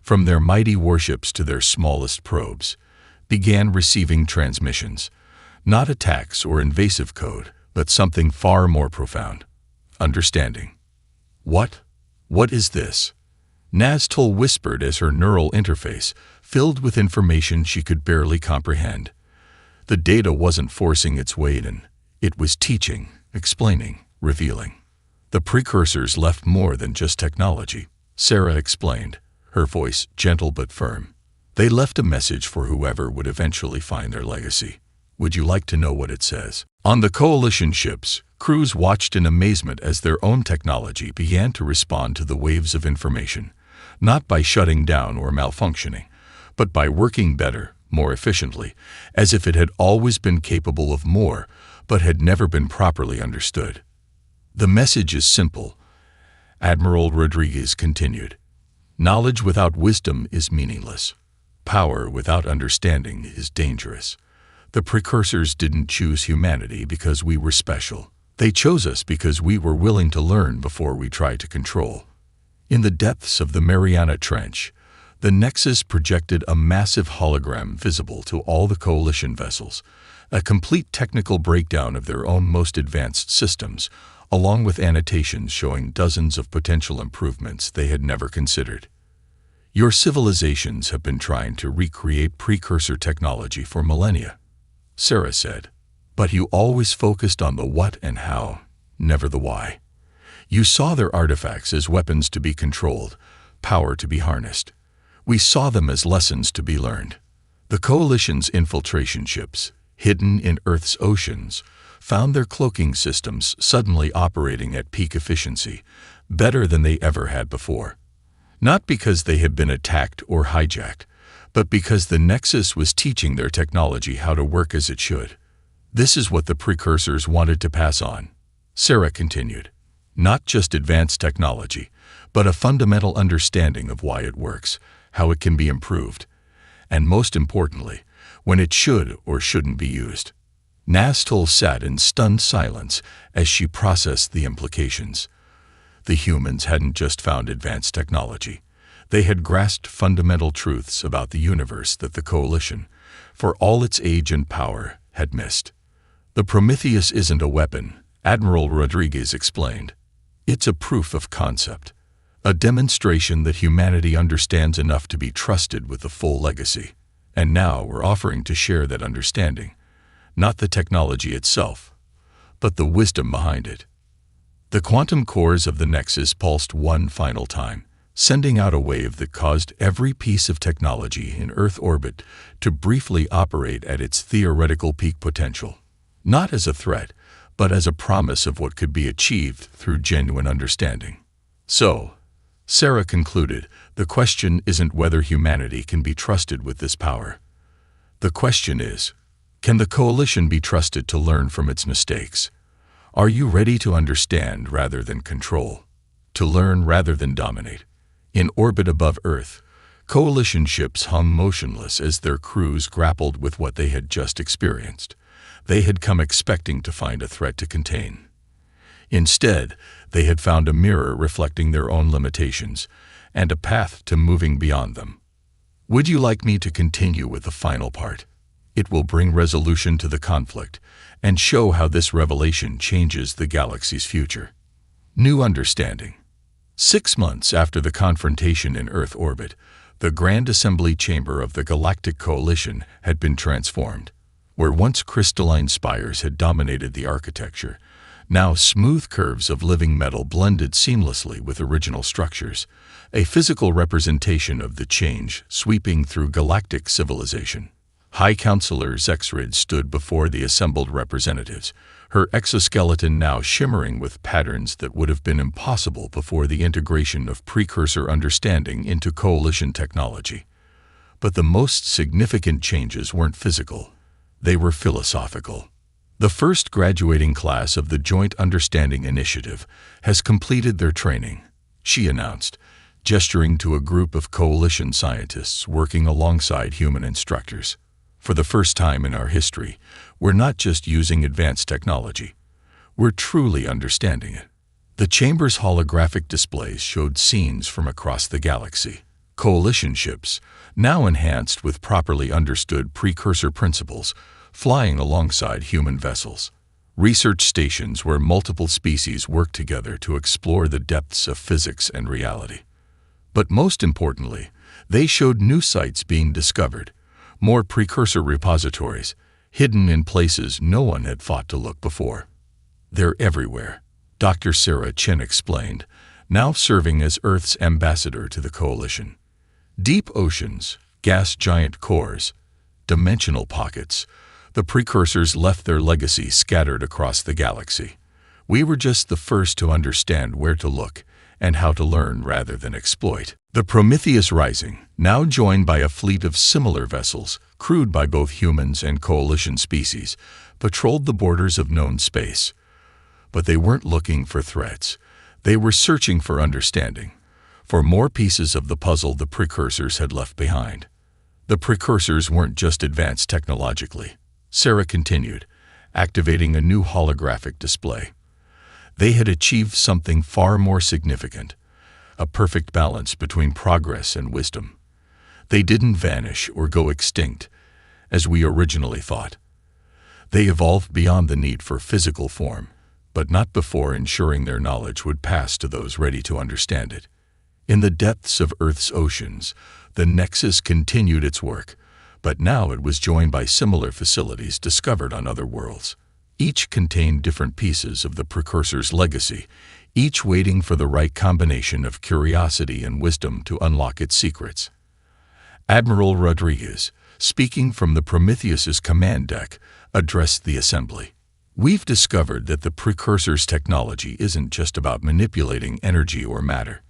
from their mighty warships to their smallest probes, began receiving transmissions, not attacks or invasive code, but something far more profound. Understanding. What is this? Naz Toll whispered as her neural interface filled with information she could barely comprehend. The data wasn't forcing its way in. It was teaching, explaining, revealing. The precursors left more than just technology, Sarah explained, her voice gentle but firm. They left a message for whoever would eventually find their legacy. Would you like to know what it says? On the Coalition ships, crews watched in amazement as their own technology began to respond to the waves of information, not by shutting down or malfunctioning, but by working better, more efficiently, as if it had always been capable of more, but had never been properly understood. The message is simple, Admiral Rodriguez continued. Knowledge without wisdom is meaningless. Power without understanding is dangerous. The precursors didn't choose humanity because we were special. They chose us because we were willing to learn before we tried to control. In the depths of the Mariana Trench, the Nexus projected a massive hologram visible to all the Coalition vessels, a complete technical breakdown of their own most advanced systems, along with annotations showing dozens of potential improvements they had never considered. Your civilizations have been trying to recreate precursor technology for millennia, Sarah said, but you always focused on the what and how, never the why. You saw their artifacts as weapons to be controlled, power to be harnessed. We saw them as lessons to be learned. The Coalition's infiltration ships, hidden in Earth's oceans, found their cloaking systems suddenly operating at peak efficiency, better than they ever had before. Not because they had been attacked or hijacked, but because the Nexus was teaching their technology how to work as it should. This is what the precursors wanted to pass on, Sarah continued. Not just advanced technology, but a fundamental understanding of why it works, how it can be improved, and most importantly, when it should or shouldn't be used. Nastal sat in stunned silence as she processed the implications. The humans hadn't just found advanced technology. They had grasped fundamental truths about the universe that the Coalition, for all its age and power, had missed. The Prometheus isn't a weapon, Admiral Rodriguez explained. It's a proof of concept, a demonstration that humanity understands enough to be trusted with the full legacy. And now we're offering to share that understanding, not the technology itself, but the wisdom behind it. The quantum cores of the Nexus pulsed one final time, sending out a wave that caused every piece of technology in Earth orbit to briefly operate at its theoretical peak potential, not as a threat, but as a promise of what could be achieved through genuine understanding. So, Sarah concluded, the question isn't whether humanity can be trusted with this power. The question is, can the Coalition be trusted to learn from its mistakes? Are you ready to understand rather than control? To learn rather than dominate? In orbit above Earth, Coalition ships hung motionless as their crews grappled with what they had just experienced. They had come expecting to find a threat to contain. Instead, they had found a mirror reflecting their own limitations and a path to moving beyond them. Would you like me to continue with the final part? It will bring resolution to the conflict and show how this revelation changes the galaxy's future. New understanding. 6 months after the confrontation in Earth orbit, the Grand Assembly Chamber of the Galactic Coalition had been transformed. Where once crystalline spires had dominated the architecture, now smooth curves of living metal blended seamlessly with original structures, a physical representation of the change sweeping through galactic civilization. High Counselor Zexrid stood before the assembled representatives, her exoskeleton now shimmering with patterns that would have been impossible before the integration of precursor understanding into Coalition technology. But the most significant changes weren't physical. They were philosophical. The first graduating class of the Joint Understanding Initiative has completed their training, she announced, gesturing to a group of Coalition scientists working alongside human instructors. For the first time in our history, we're not just using advanced technology. We're truly understanding it. The chamber's holographic displays showed scenes from across the galaxy. Coalition ships, now enhanced with properly understood precursor principles, flying alongside human vessels. Research stations where multiple species work together to explore the depths of physics and reality. But most importantly, they showed new sites being discovered, more precursor repositories, hidden in places no one had thought to look before. They're everywhere. Dr. Sarah Chen explained, now serving as Earth's ambassador to the coalition. Deep oceans, gas giant cores, dimensional pockets, the precursors left their legacy scattered across the galaxy. We were just the first to understand where to look and how to learn rather than exploit. The Prometheus Rising, now joined by a fleet of similar vessels, crewed by both humans and coalition species, patrolled the borders of known space. But they weren't looking for threats. They were searching for understanding, for more pieces of the puzzle the precursors had left behind. The precursors weren't just advanced technologically, Sarah continued, activating a new holographic display. They had achieved something far more significant, a perfect balance between progress and wisdom. They didn't vanish or go extinct, as we originally thought. They evolved beyond the need for physical form, but not before ensuring their knowledge would pass to those ready to understand it. In the depths of Earth's oceans, the Nexus continued its work, but now it was joined by similar facilities discovered on other worlds. Each contained different pieces of the precursor's legacy, each waiting for the right combination of curiosity and wisdom to unlock its secrets. Admiral Rodriguez, speaking from the Prometheus's command deck, addressed the assembly. We've discovered that the precursor's technology isn't just about manipulating energy or matter.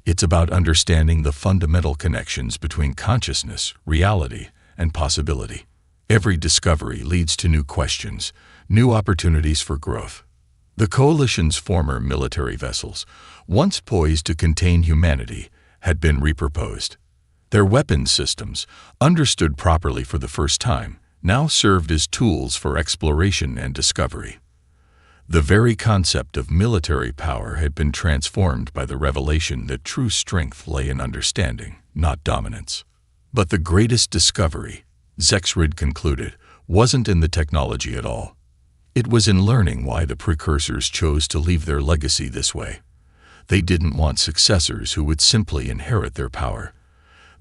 It's about understanding the fundamental connections between consciousness, reality, and possibility. Every discovery leads to new questions, new opportunities for growth. The Coalition's former military vessels, once poised to contain humanity, had been repurposed. Their weapons systems, understood properly for the first time, now served as tools for exploration and discovery. The very concept of military power had been transformed by the revelation that true strength lay in understanding, not dominance. But the greatest discovery, Zexrid concluded, wasn't in the technology at all. It was in learning why the precursors chose to leave their legacy this way. They didn't want successors who would simply inherit their power.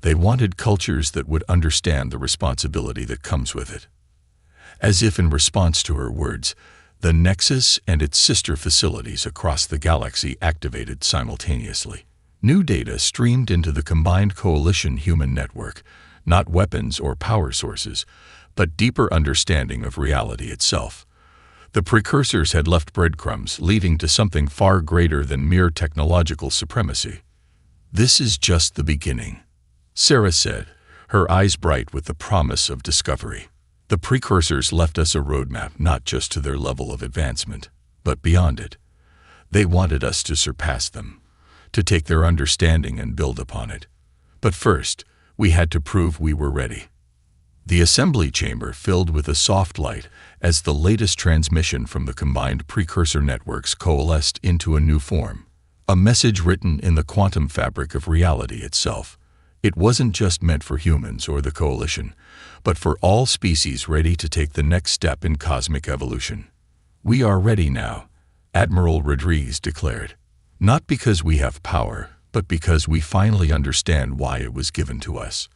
They wanted cultures that would understand the responsibility that comes with it. As if in response to her words, the Nexus and its sister facilities across the galaxy activated simultaneously. New data streamed into the combined coalition human network, not weapons or power sources, but deeper understanding of reality itself. The precursors had left breadcrumbs leading to something far greater than mere technological supremacy. This is just the beginning, Sarah said, her eyes bright with the promise of discovery. The precursors left us a roadmap not just to their level of advancement, but beyond it. They wanted us to surpass them, to take their understanding and build upon it. But first, we had to prove we were ready. The assembly chamber filled with a soft light as the latest transmission from the combined precursor networks coalesced into a new form, a message written in the quantum fabric of reality itself. It wasn't just meant for humans or the coalition, but for all species ready to take the next step in cosmic evolution. We are ready now, Admiral Rodriguez declared. Not because we have power, but because we finally understand why it was given to us.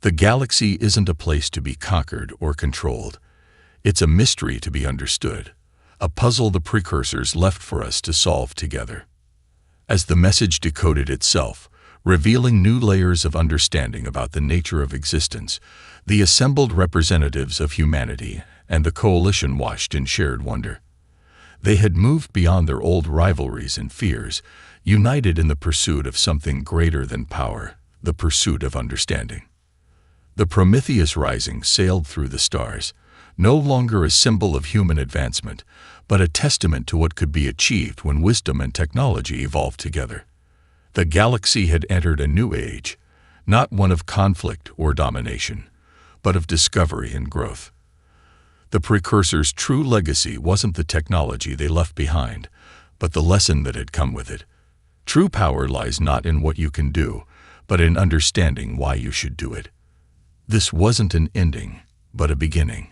The galaxy isn't a place to be conquered or controlled. It's a mystery to be understood, a puzzle the precursors left for us to solve together. As the message decoded itself, revealing new layers of understanding about the nature of existence, the assembled representatives of humanity and the coalition watched in shared wonder. They had moved beyond their old rivalries and fears, united in the pursuit of something greater than power, the pursuit of understanding. The Prometheus Rising sailed through the stars, no longer a symbol of human advancement, but a testament to what could be achieved when wisdom and technology evolved together. The galaxy had entered a new age, not one of conflict or domination, but of discovery and growth. The precursors' true legacy wasn't the technology they left behind, but the lesson that had come with it. True power lies not in what you can do, but in understanding why you should do it. This wasn't an ending, but a beginning.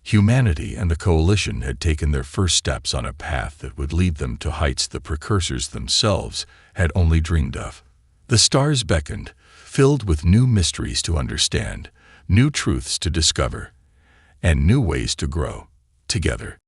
Humanity and the coalition had taken their first steps on a path that would lead them to heights the precursors themselves had only dreamed of. The stars beckoned, filled with new mysteries to understand, new truths to discover, and new ways to grow together.